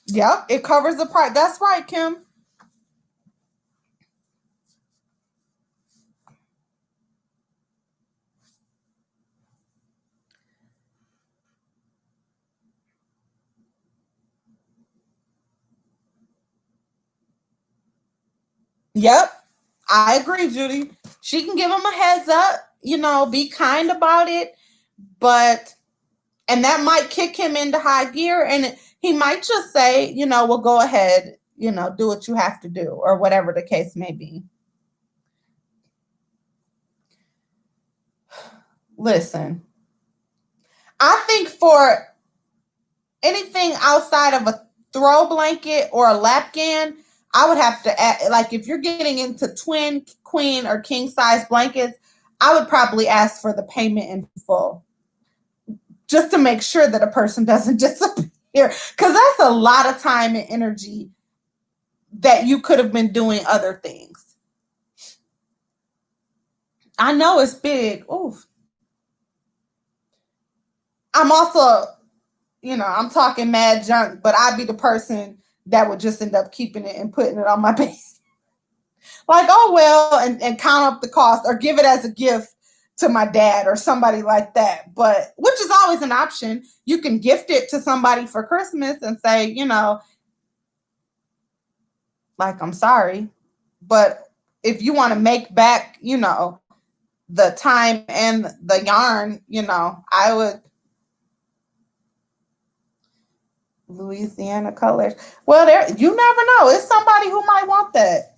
Yep, it covers the price. That's right, Kim. Yep, I agree, Judy. She can give him a heads up, be kind about it, but and that might kick him into high gear, and he might just say, well, go ahead, do what you have to do, or whatever the case may be. Listen, I think for anything outside of a throw blanket or a lapgan, I would have to add, like, if you're getting into twin, queen, or king size blankets, I would probably ask for the payment in full, just to make sure that a person doesn't disappear. Because that's a lot of time and energy that you could have been doing other things. I know it's big. Oof. I'm also, I'm talking mad junk, but I'd be the person that would just end up keeping it and putting it on my bed. Like, oh, well, and count up the cost or give it as a gift to my dad or somebody like that. But which is always an option. You can gift it to somebody for Christmas and say, like, I'm sorry. But if you want to make back, the time and the yarn, I would. Louisiana colors. Well, you never know. It's somebody who might want that.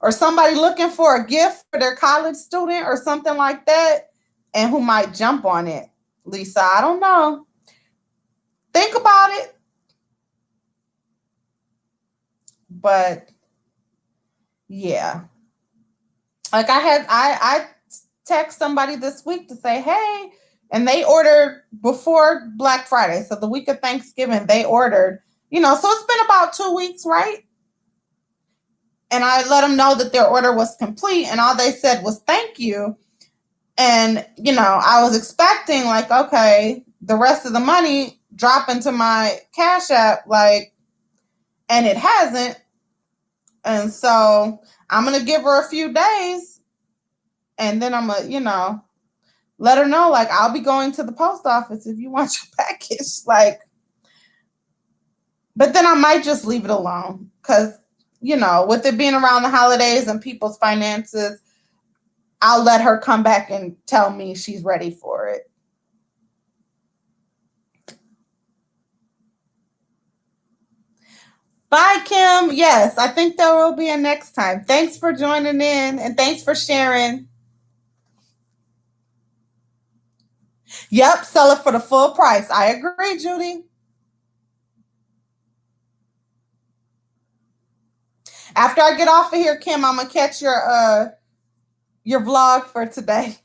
Or somebody looking for a gift for their college student or something like that, and who might jump on it. Lisa, I don't know. Think about it. But yeah. Like I text somebody this week to say, hey, and they ordered before Black Friday. So the week of Thanksgiving, they ordered, so it's been about 2 weeks, right? And I let them know that their order was complete, and all they said was thank you. And, I was expecting, like, okay, the rest of the money drop into my Cash App, like, and it hasn't. And so I'm going to give her a few days, and then I'm going to, let her know, like, I'll be going to the post office if you want your package. Like, but then I might just leave it alone because, with it being around the holidays and people's finances, I'll let her come back and tell me she's ready for it. Bye, Kim. Yes, I think there will be a next time. Thanks for joining in and thanks for sharing. Yep, sell it for the full price. I agree, Judy. After I get off of here, Kim, I'm gonna catch your vlog for today.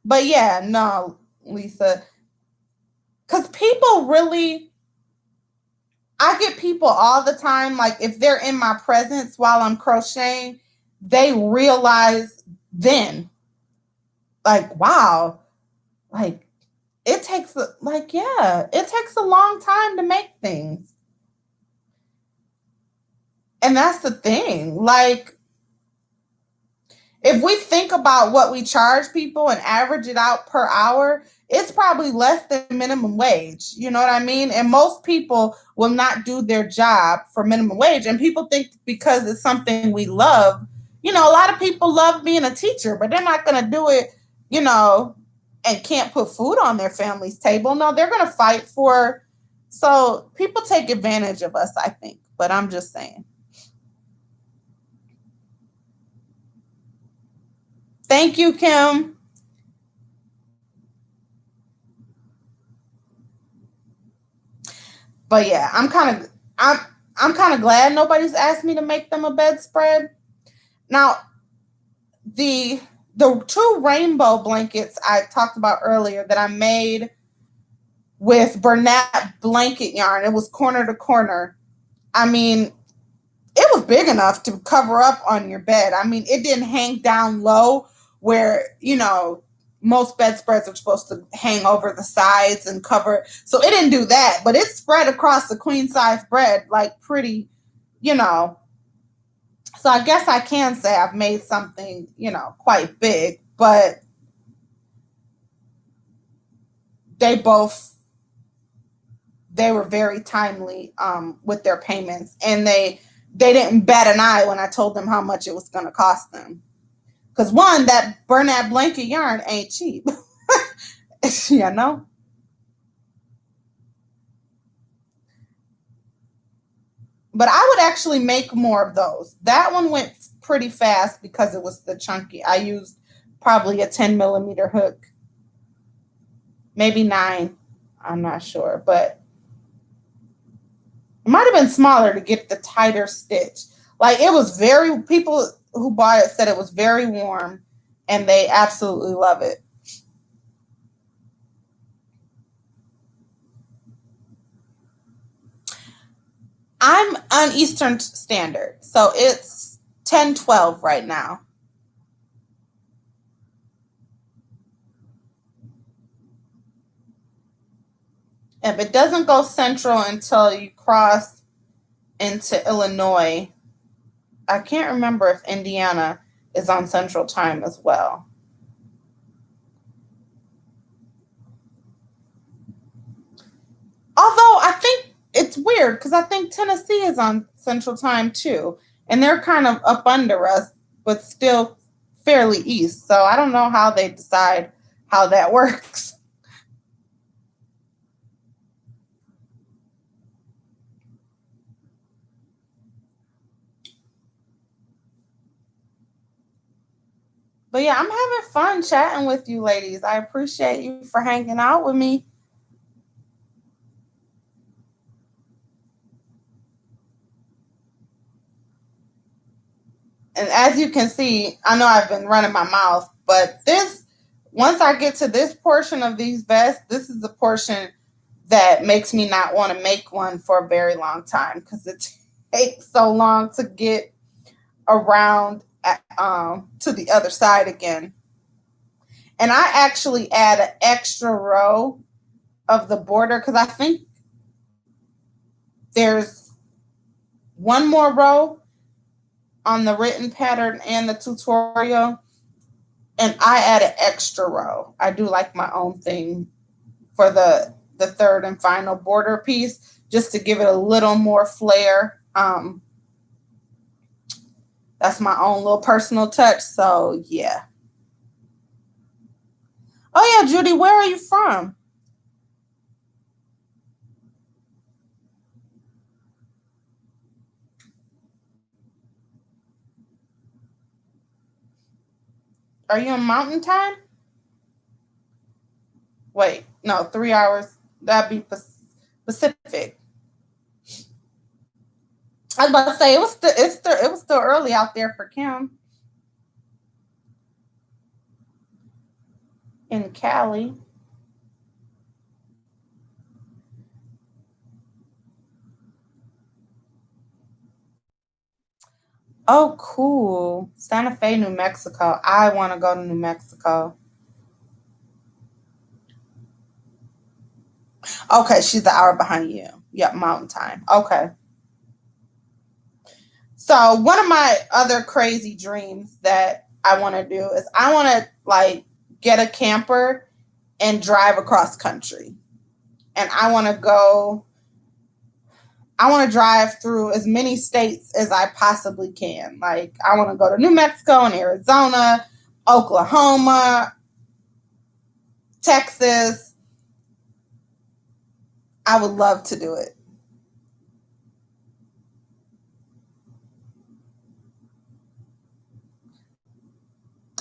But yeah, no, Lisa. Because people really, I get people all the time, like if they're in my presence while I'm crocheting, they realize then, like, wow, like it takes a long time to make things. And that's the thing. Like, if we think about what we charge people and average it out per hour, it's probably less than minimum wage. You know what I mean? And most people will not do their job for minimum wage. And people think because it's something we love, a lot of people love being a teacher, but they're not going to do it, and can't put food on their family's table. No, they're going to fight for. So people take advantage of us, I think. But I'm just saying. Thank you, Kim. But yeah, I'm kind of glad nobody's asked me to make them a bedspread. Now, the the two rainbow blankets I talked about earlier that I made with Bernat blanket yarn. It was corner to corner. I mean, it was big enough to cover up on your bed. I mean, it didn't hang down low where, most bedspreads are supposed to hang over the sides and cover. So it didn't do that, but it spread across the queen size bed like pretty, you know. So I guess I can say I've made something, quite big, but they both they were very timely with their payments, and they didn't bat an eye when I told them how much it was going to cost them. Because one, that Bernat blanket yarn ain't cheap, you know. But I would actually make more of those. That one went pretty fast because it was the chunky. I used probably a 10 millimeter hook, maybe 9. I'm not sure, but it might have been smaller to get the tighter stitch. Like it was very, people who bought it said it was very warm and they absolutely love it. I'm on Eastern Standard, so it's 10:12 right now. If it doesn't go central until you cross into Illinois, I can't remember if Indiana is on Central Time as well. Although I think it's weird because I think Tennessee is on Central Time too, and they're kind of up under us, but still fairly east. So I don't know how they decide how that works. But yeah, I'm having fun chatting with you ladies. I appreciate you for hanging out with me. And as you can see, I know I've been running my mouth, but once I get to this portion of these vests, this is the portion that makes me not want to make one for a very long time because it takes so long to get around to the other side again. And I actually add an extra row of the border because I think there's one more row on the written pattern and the tutorial, and I add an extra row. I do like my own thing for the third and final border piece just to give it a little more flair. That's my own little personal touch. So yeah. Oh yeah, Judy, where are you from? Are you in Mountain Time? Wait, no, 3 hours. That'd be Pacific. I was about to say it was still early out there for Kim in Cali. Oh, cool. Santa Fe, New Mexico. I want to go to New Mexico. Okay, she's an hour behind you. Yep, Mountain Time. Okay. So one of my other crazy dreams that I want to do is I want to like get a camper and drive across country. And I want to drive through as many states as I possibly can. Like I want to go to New Mexico and Arizona, Oklahoma, Texas. I would love to do it.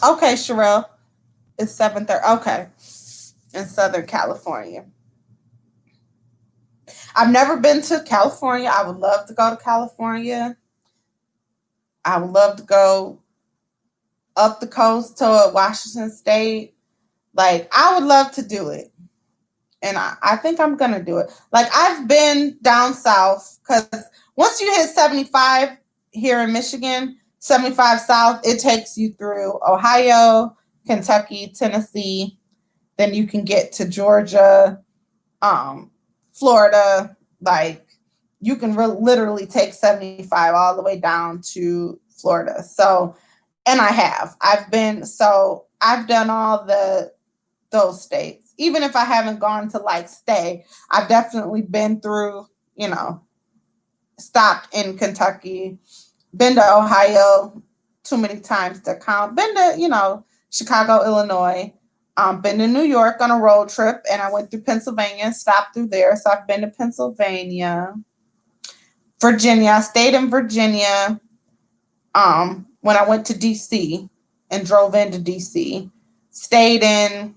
Okay, Sherelle. It's 7:30. Okay. In Southern California. I've never been to California. I would love to go to California. I would love to go up the coast to Washington State. Like, I would love to do it. And I think I'm going to do it. Like, I've been down south because once you hit 75 here in Michigan, 75 south, it takes you through Ohio, Kentucky, Tennessee. Then you can get to Georgia, Florida. Like, you can literally take 75 all the way down to Florida. So, and I've done all those states. Even if I haven't gone to like stay, I've definitely been through, stopped in Kentucky, been to Ohio too many times to count, been to, Chicago, Illinois, been to New York on a road trip, and I went through Pennsylvania and stopped through there. So I've been to Pennsylvania, Virginia. I stayed in Virginia when I went to DC and drove into DC. Stayed in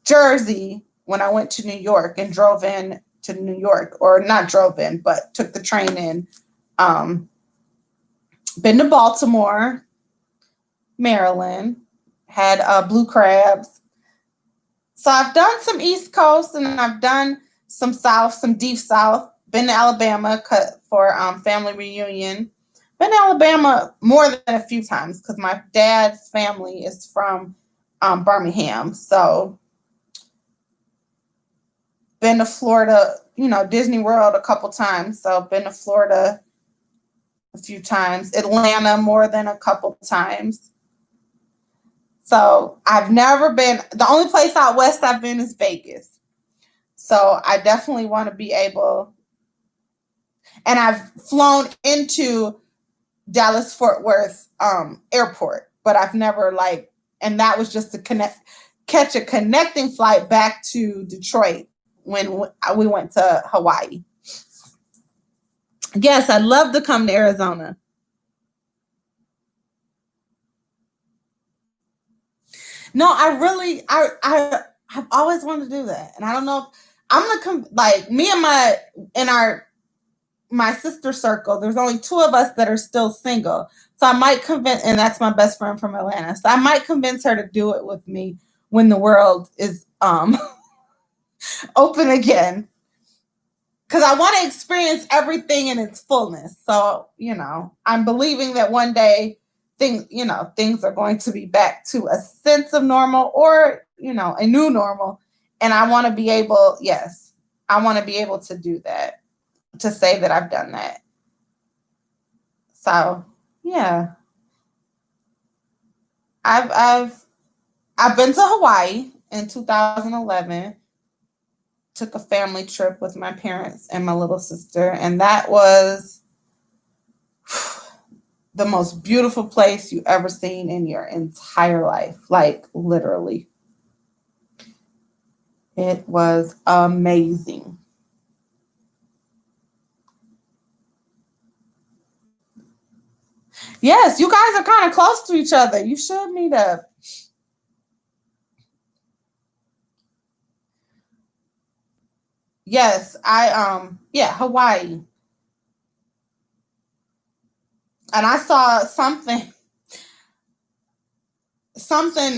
Jersey when I went to New York and drove in to New York, or not drove in, but took the train in. Been to Baltimore, Maryland, had blue crabs. So I've done some East Coast and I've done some South, some deep South. Been to Alabama for family reunion. Been to Alabama more than a few times because my dad's family is from Birmingham. So been to Florida, Disney World a couple times. So been to Florida a few times. Atlanta more than a couple times. So I've never been, the only place out west I've been is Vegas. So I definitely want to be able, and I've flown into Dallas Fort Worth airport, but I've never and that was just to catch a connecting flight back to Detroit when we went to Hawaii. Yes, I'd love to come to Arizona. No, I've always wanted to do that, and I don't know if I'm gonna come. Like, me and my sister circle, there's only two of us that are still single, so I might convince, and that's my best friend from Atlanta. So I might convince her to do it with me when the world is open again, because I want to experience everything in its fullness. So I'm believing that one day things are going to be back to a sense of normal, or a new normal, and I want to be able, yes, I want to be able to do that, to say that I've done that. So yeah, I've been to Hawaii in 2011. Took a family trip with my parents and my little sister, and that was the most beautiful place you ever seen in your entire life. Like, literally. It was amazing. Yes, you guys are kind of close to each other. You should meet up. Yes, yeah, Hawaii. And I saw something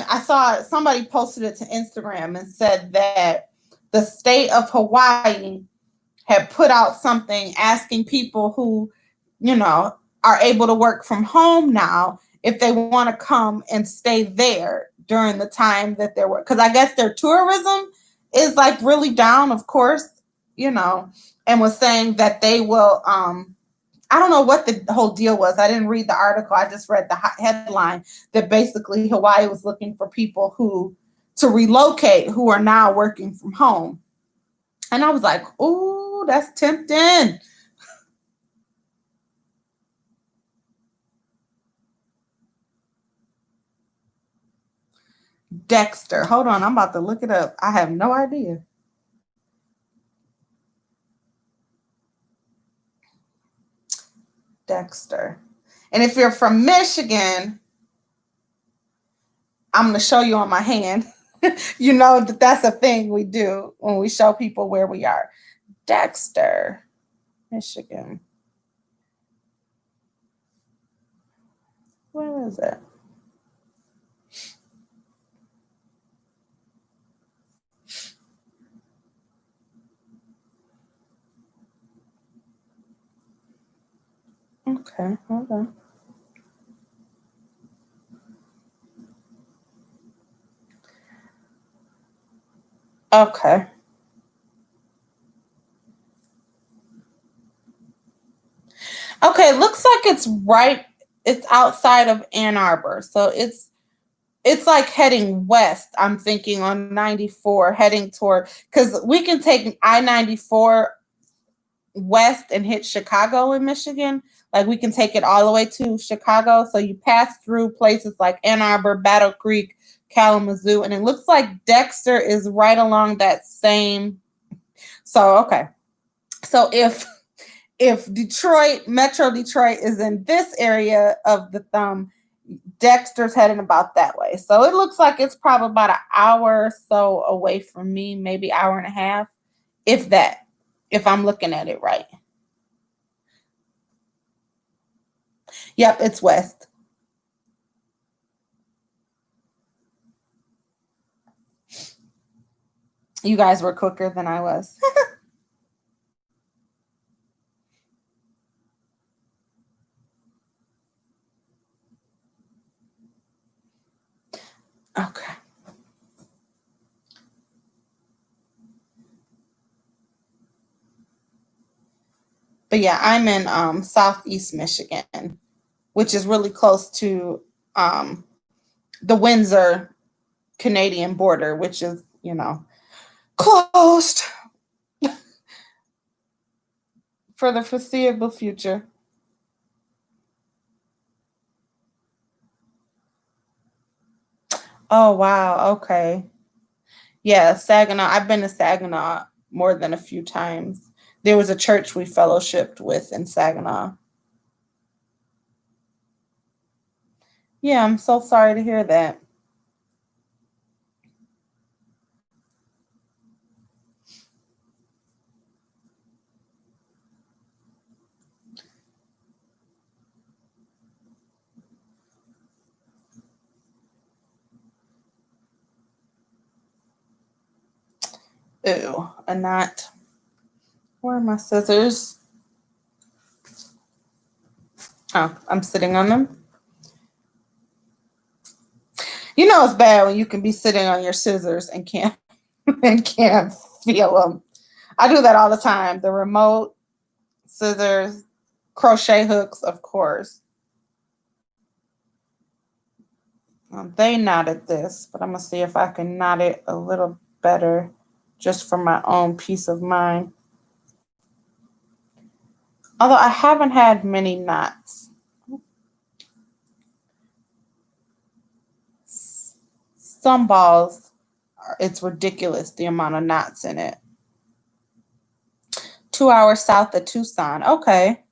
I saw somebody posted it to Instagram and said that the state of Hawaii had put out something asking people who, are able to work from home now if they want to come and stay there during the time that they're work. Because I guess their tourism is like really down, of course, and was saying that they will. I don't know what the whole deal was. I didn't read the article. I just read the headline that basically Hawaii was looking for people to relocate who are now working from home. And I was like, ooh, that's tempting. Dexter. Hold on, I'm about to look it up. I have no idea. Dexter. And if you're from Michigan, I'm going to show you on my hand. You know that that's a thing we do when we show people where we are. Dexter, Michigan. Where is it? Okay, hold on. Okay. Okay, looks like it's outside of Ann Arbor. So it's like heading west. I'm thinking on 94 heading toward, cuz we can take I-94 west and hit Chicago in Michigan. Like we can take it all the way to Chicago. So you pass through places like Ann Arbor, Battle Creek, Kalamazoo, and it looks like Dexter is right along that same. So okay. So if Detroit, Metro Detroit is in this area of the thumb, Dexter's heading about that way. So it looks like it's probably about an hour or so away from me, maybe hour and a half, if that, if I'm looking at it right. Yep, it's west. You guys were quicker than I was. Okay. But yeah, I'm in southeast Michigan, which is really close to um, the Windsor Canadian border, which is, closed for the foreseeable future. Oh, wow. Okay. Yeah, Saginaw. I've been to Saginaw more than a few times. There was a church we fellowshipped with in Saginaw. Yeah, I'm so sorry to hear that. Ooh, a knot. Where are my scissors? Oh, I'm sitting on them. You know it's bad when you can be sitting on your scissors and can't and can't feel them. I do that all the time. The remote, scissors, crochet hooks, of course. They knotted this, but I'm gonna see if I can knot it a little better, just for my own peace of mind. Although I haven't had many knots. Some balls, it's ridiculous the amount of knots in it. 2 hours south of Tucson. Okay.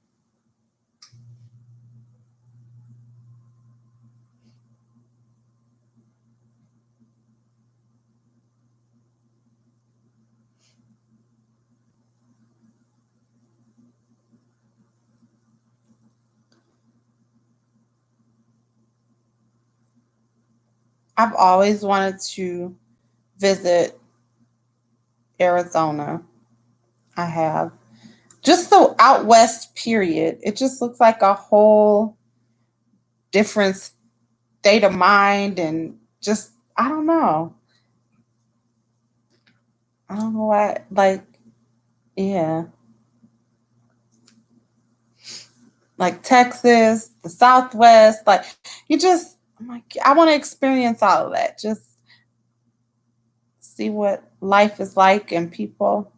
I've always wanted to visit Arizona. I have. Just the out west period. It just looks like a whole different state of mind and just I don't know. I don't know why like yeah. Like Texas, the Southwest, like you just I'm like I want to experience all of that. Just see what life is like and people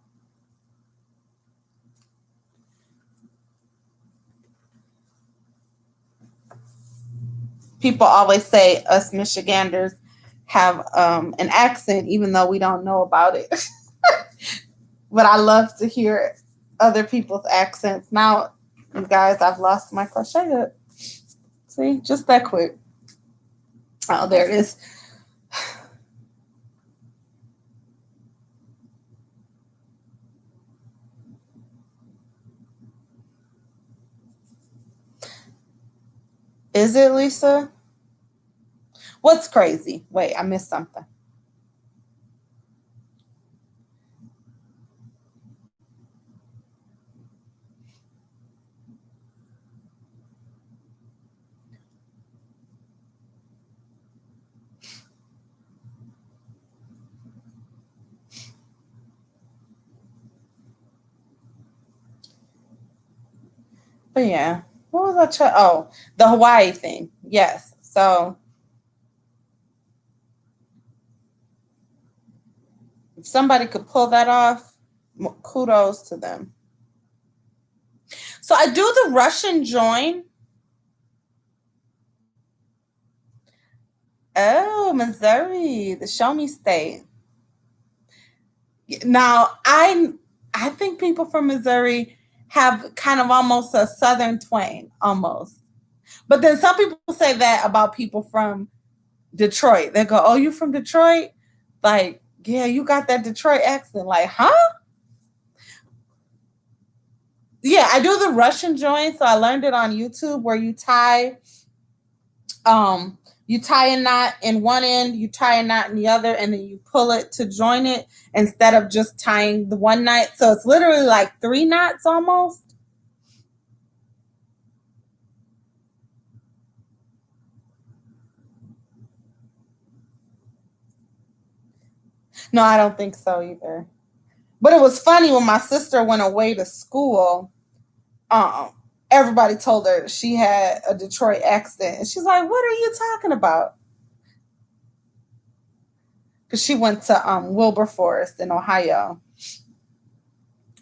always say us Michiganders have an accent, even though we don't know about it. But I love to hear other people's accents. Now, you guys, I've lost my crochet hook. See, just that quick. Oh, there it is. Is it Lisa? What's crazy? Wait, I missed something. But yeah, what was oh, the Hawaii thing. Yes. So if somebody could pull that off, kudos to them. So I do the Russian join. Oh, Missouri, the show me state. Now, I think people from Missouri have kind of almost a southern twang, almost. But then some people say that about people from Detroit. They go, "Oh, you from Detroit?" Like, yeah, you got that Detroit accent. Like, huh? Yeah, I do the Russian joint, so I learned it on YouTube where you tie a knot in one end, you tie a knot in the other, and then you pull it to join it instead of just tying the one knot. So it's literally like 3 knots almost. No, I don't think so either. But it was funny when my sister went away to school. Um, Everybody told her she had a Detroit accent, and she's like, "What are you talking about?" Because she went to Wilberforce in Ohio,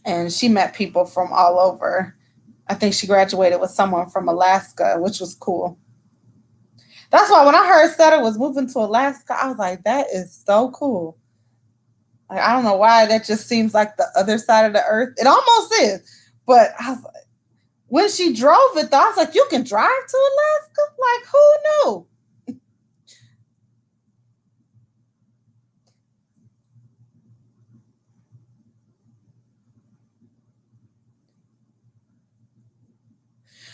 and she met people from all over. I think she graduated with someone from Alaska, which was cool. That's why when I heard Sutter was moving to Alaska, I was like, "That is so cool." Like, I don't know why that just seems like the other side of the earth. It almost is, but I was like, when she drove it, though, I was like, "You can drive to Alaska? Like, who knew?"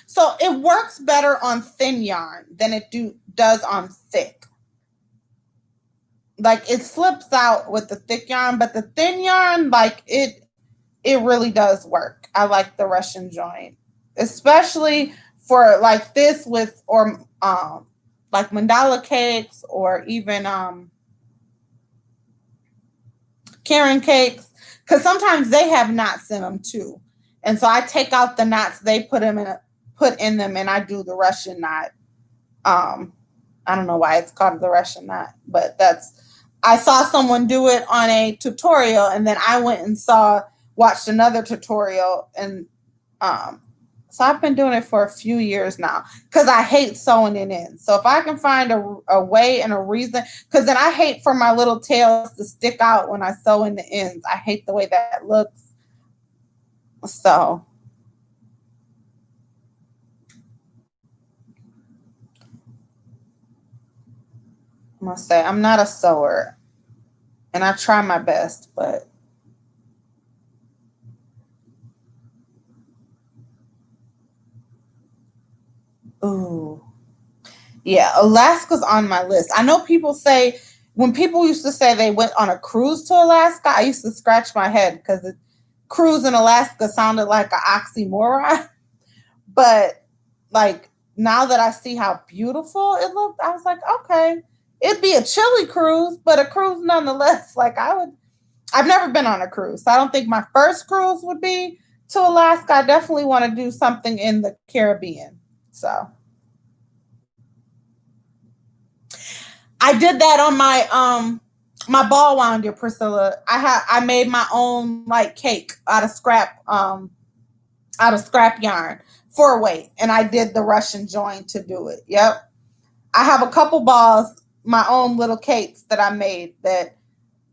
So it works better on thin yarn than does on thick. Like it slips out with the thick yarn, but the thin yarn, like it really does work. I like the Russian joint, especially for like this with or like mandala cakes or even Karen cakes, because sometimes they have knots in them too, and so I take out the knots they put in them, and I do the Russian knot. Um, I don't know why it's called the Russian knot, but that's I saw someone do it on a tutorial, and then I went and watched another tutorial, and um, so I've been doing it for a few years now because I hate sewing it in. So if I can find a way and a reason, because then I hate for my little tails to stick out when I sew in the ends. I hate the way that looks. So I must say I'm not a sewer, and I try my best, but ooh. Yeah, Alaska's on my list. I know people say when people used to say they went on a cruise to Alaska, I used to scratch my head because cruise in Alaska sounded like an oxymoron. But like now that I see how beautiful it looked, I was like, okay, it'd be a chilly cruise, but a cruise nonetheless. Like I've never been on a cruise, so I don't think my first cruise would be to Alaska. I definitely want to do something in the Caribbean. So I did that on my ball winder, Priscilla. I made my own like cake out of scrap yarn for weight, and I did the Russian join to do it. Yep. I have a couple balls, my own little cakes that I made that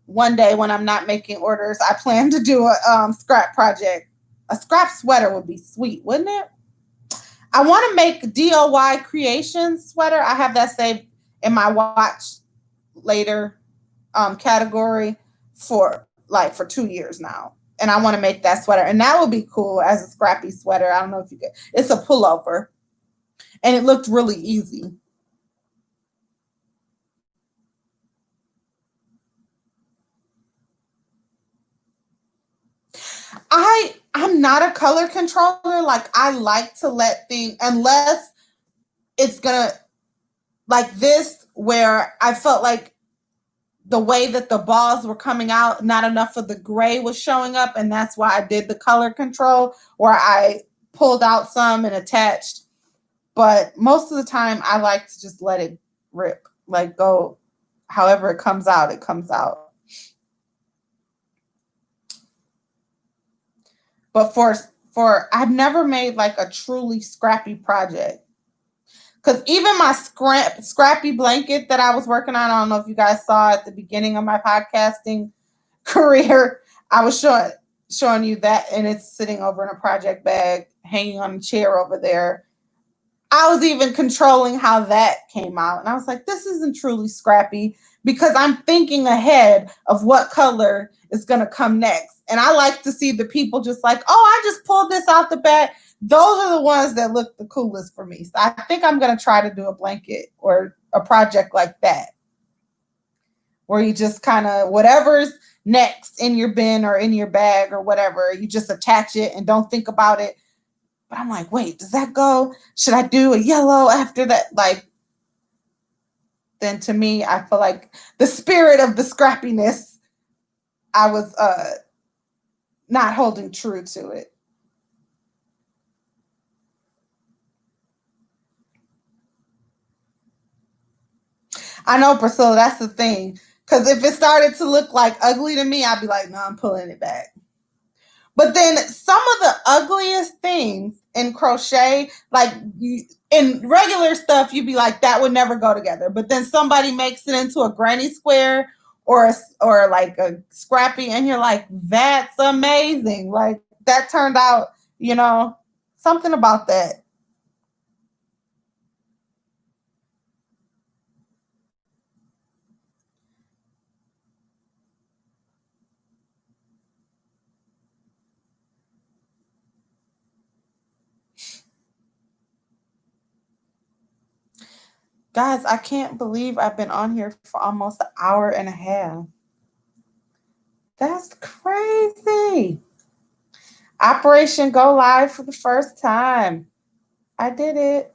one day when I'm not making orders, I plan to do a scrap project. A scrap sweater would be sweet, wouldn't it? I want to make DIY creations sweater. I have that saved in my watch later category for 2 years now. And I want to make that sweater. And that would be cool as a scrappy sweater. I don't know if you could. It's a pullover. And it looked really easy. I'm not a color controller. Like I like to let things unless it's gonna like this where I felt like the way that the balls were coming out, not enough of the gray was showing up, and that's why I did the color control where I pulled out some and attached. But most of the time, I like to just let it rip, like go however it comes out, it comes out. But for I've never made like a truly scrappy project. Because even my scrappy blanket that I was working on, I don't know if you guys saw at the beginning of my podcasting career, I was showing you that, and it's sitting over in a project bag, hanging on a chair over there. I was even controlling how that came out. And I was like, this isn't truly scrappy because I'm thinking ahead of what color is going to come next. And I like to see the people just like, oh, I just pulled this out the bag. Those are the ones that look the coolest for me. So I think I'm going to try to do a blanket or a project like that, where you just kind of whatever's next in your bin or in your bag or whatever, you just attach it and don't think about it. But I'm like, wait, does that go? Should I do a yellow after that? Like, then to me, I feel like the spirit of the scrappiness, I was not holding true to it. I know, Priscilla, that's the thing. Because if it started to look like ugly to me, I'd be like, no, I'm pulling it back. But then some of the ugliest things in crochet, like in regular stuff, you'd be like, that would never go together. But then somebody makes it into a granny square or like a scrappy, and you're like, that's amazing. Like that turned out, something about that. Guys, I can't believe I've been on here for almost an hour and a half. That's crazy. Operation Go Live for the first time. I did it.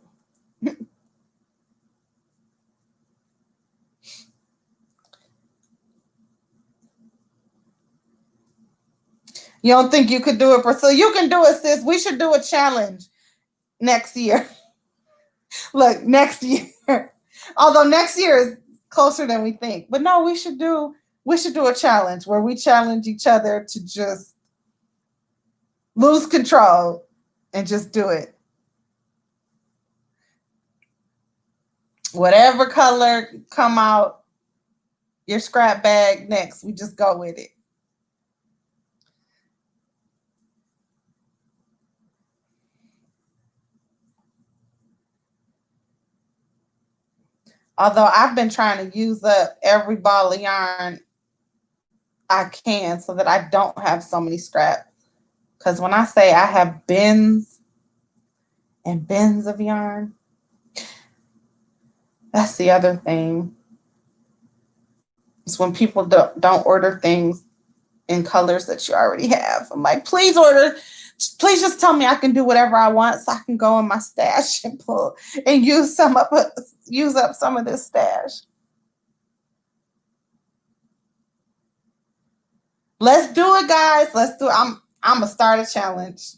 You don't think you could do it, Priscilla? You can do it, sis. We should do a challenge next year. Look, next year. Although next year is closer than we think. But no, we should do a challenge where we challenge each other to just lose control and just do it. Whatever color come out your scrap bag next, we just go with it. Although I've been trying to use up every ball of yarn I can so that I don't have so many scraps. Because when I say I have bins and bins of yarn, that's the other thing. It's when people don't order things in colors that you already have. I'm like, please just tell me I can do whatever I want so I can go in my stash and pull and use up some of this stash. Let's do it, guys. Let's do it. I'm gonna start a challenge.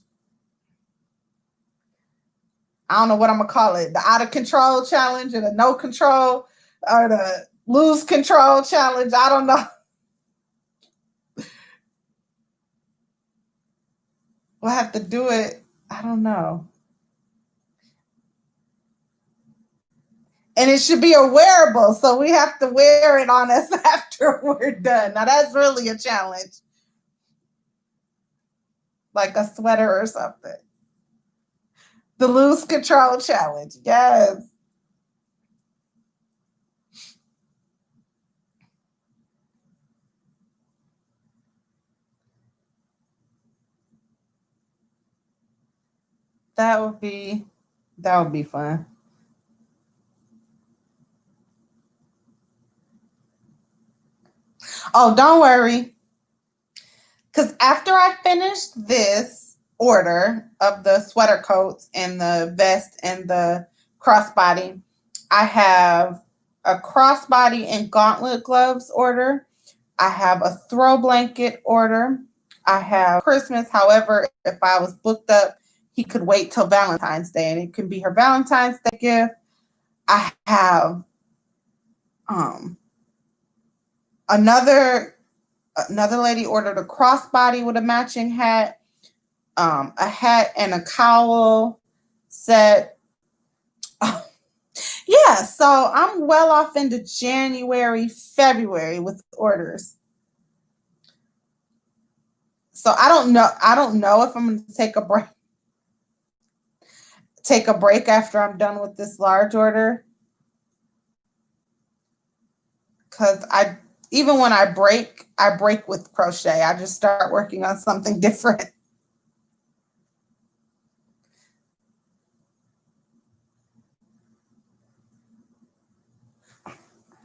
I don't know what I'm gonna call it. The out of control challenge or the no control or the lose control challenge. I don't know. We'll have to do it. I don't know. And it should be a wearable, so we have to wear it on us after we're done. Now that's really a challenge. Like a sweater or something. The lose control challenge. Yes. That would be fun. Oh, don't worry. Because after I finished this order of the sweater coats and the vest and the crossbody, I have a crossbody and gauntlet gloves order. I have a throw blanket order. I have Christmas. However, if I was booked up he could wait till Valentine's Day, and it can be her Valentine's Day gift. I have another lady ordered a crossbody with a matching hat, a hat and a cowl set. Yeah, so I'm well off into January, February with orders. So I don't know if I'm going to take a break after I'm done with this large order. Cuz even when I break with crochet. I just start working on something different.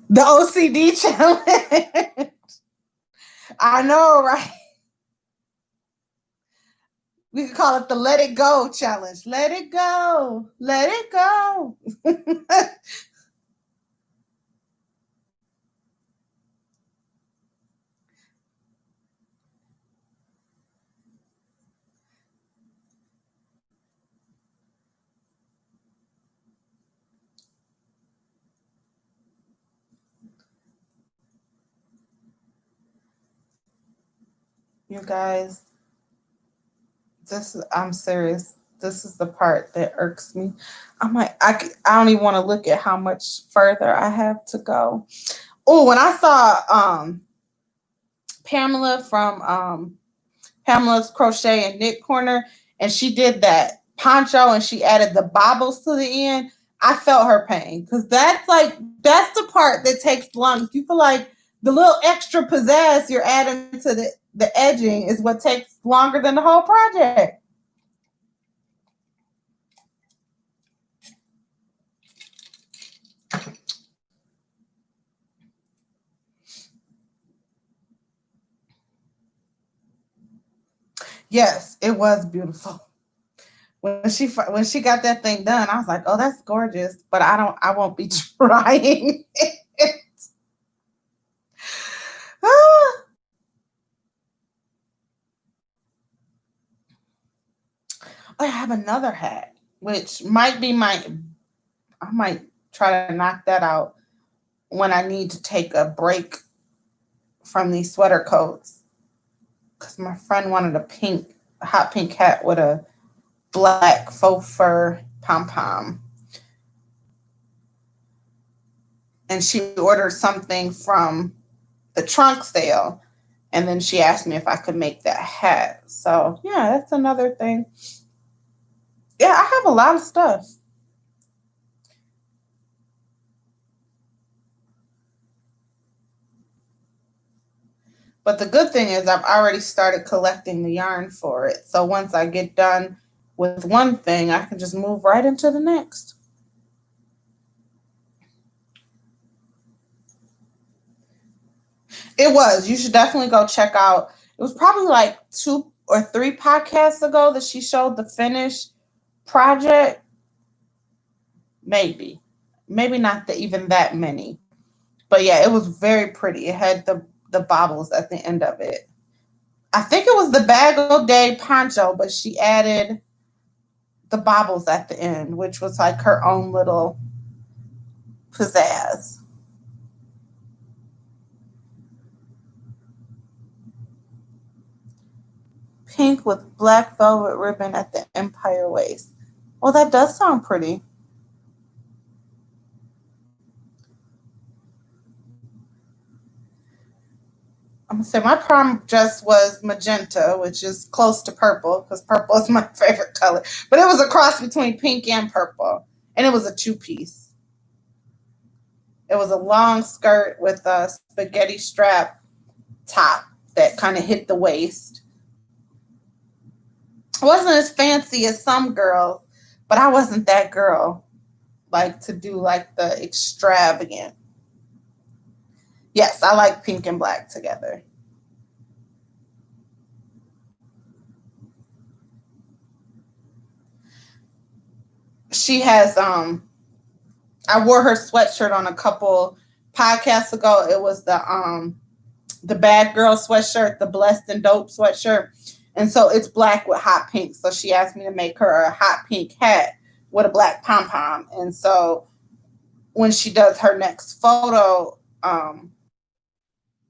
The OCD challenge. I know, right? We could call it the Let It Go challenge. Let it go. Let it go. You guys, I'm serious. This is the part that irks me. I'm like, I don't even want to look at how much further I have to go. Oh, when I saw Pamela from Pamela's Crochet and Knit Corner, and she did that poncho and she added the bobbles to the end, I felt her pain, because that's the part that takes long. You feel like the little extra pizzazz you're adding to the edging is what takes longer than the whole project. Yes, it was beautiful. When she got that thing done, I was like, "Oh, that's gorgeous," but I won't be trying it. I have another hat, which might be I might try to knock that out when I need to take a break from these sweater coats. Because my friend wanted a hot pink hat with a black faux fur pom-pom. And she ordered something from the trunk sale. And then she asked me if I could make that hat. So, yeah, that's another thing. Yeah, I have a lot of stuff. But the good thing is I've already started collecting the yarn for it. So once I get done with one thing, I can just move right into the next. It was. You should definitely go check out. It was probably like 2 or 3 podcasts ago that she showed the finished project. Maybe not even that many. But yeah, it was very pretty. It had the bobbles at the end of it. I think it was the Bag O' Day poncho, but she added the bobbles at the end, which was like her own little pizzazz. Pink with black velvet ribbon at the empire waist. Well, that does sound pretty. I'm gonna say my prom dress was magenta, which is close to purple because purple is my favorite color. But it was a cross between pink and purple, and it was a 2-piece. It was a long skirt with a spaghetti strap top that kind of hit the waist. It wasn't as fancy as some girls, but I wasn't that girl, like to do like the extravagant. Yes, I like pink and black together. She has I wore her sweatshirt on a couple podcasts ago. It was the Bad Girl sweatshirt, the Blessed and Dope sweatshirt. And so it's black with hot pink. So she asked me to make her a hot pink hat with a black pom pom. And so when she does her next photo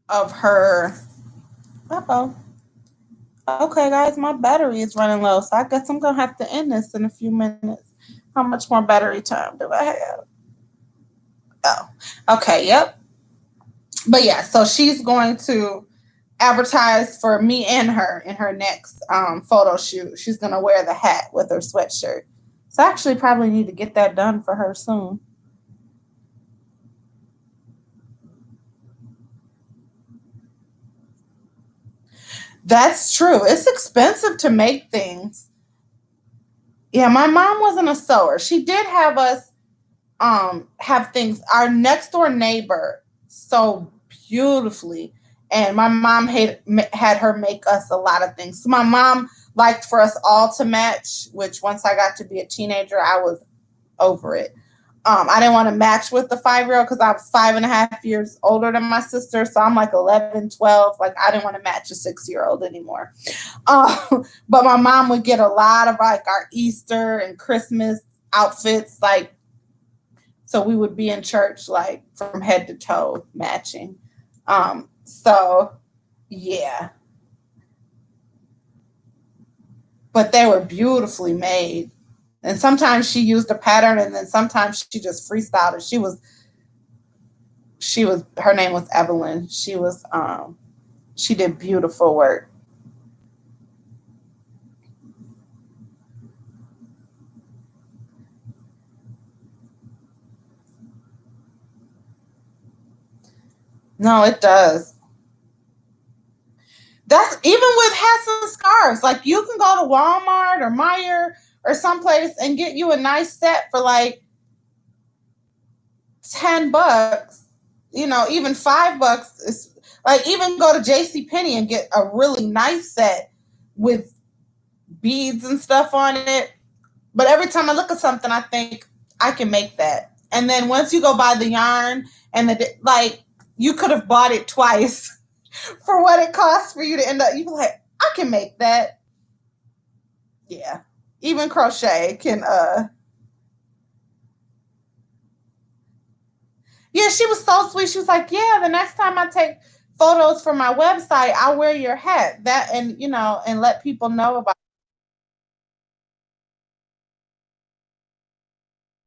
of her, oh, okay, guys, my battery is running low. So I guess I'm going to have to end this in a few minutes. How much more battery time do I have? Oh, okay, yep. But yeah, so she's going to advertise for me and her in her next photo shoot. She's going to wear the hat with her sweatshirt. So I actually probably need to get that done for her soon. That's true. It's expensive to make things. Yeah, my mom wasn't a sewer. She did have us have things. Our next door neighbor sewed beautifully, and my mom had her make us a lot of things. So my mom liked for us all to match, which once I got to be a teenager, I was over it. I didn't want to match with the 5-year-old because I'm 5.5 years older than my sister. So I'm like 11, 12. Like I didn't want to match a 6-year-old anymore. But my mom would get a lot of like our Easter and Christmas outfits. Like, so we would be in church like from head to toe matching. So yeah, but they were beautifully made. And sometimes she used a pattern and then sometimes she just freestyled it. She was her name was Evelyn. She did beautiful work. No, it does. That's even with hats and scarves. Like you can go to Walmart or Meyer or someplace and get you a nice set for like $10. Even $5 is like even go to JC Penney and get a really nice set with beads and stuff on it. But every time I look at something, I think I can make that. And then once you go buy the yarn and like you could have bought it twice for what it costs for you to end up, you be like, I can make that. Yeah. Even crochet can yeah, she was so sweet. She was like, yeah, the next time I take photos for my website, I'll wear your hat. That and and let people know about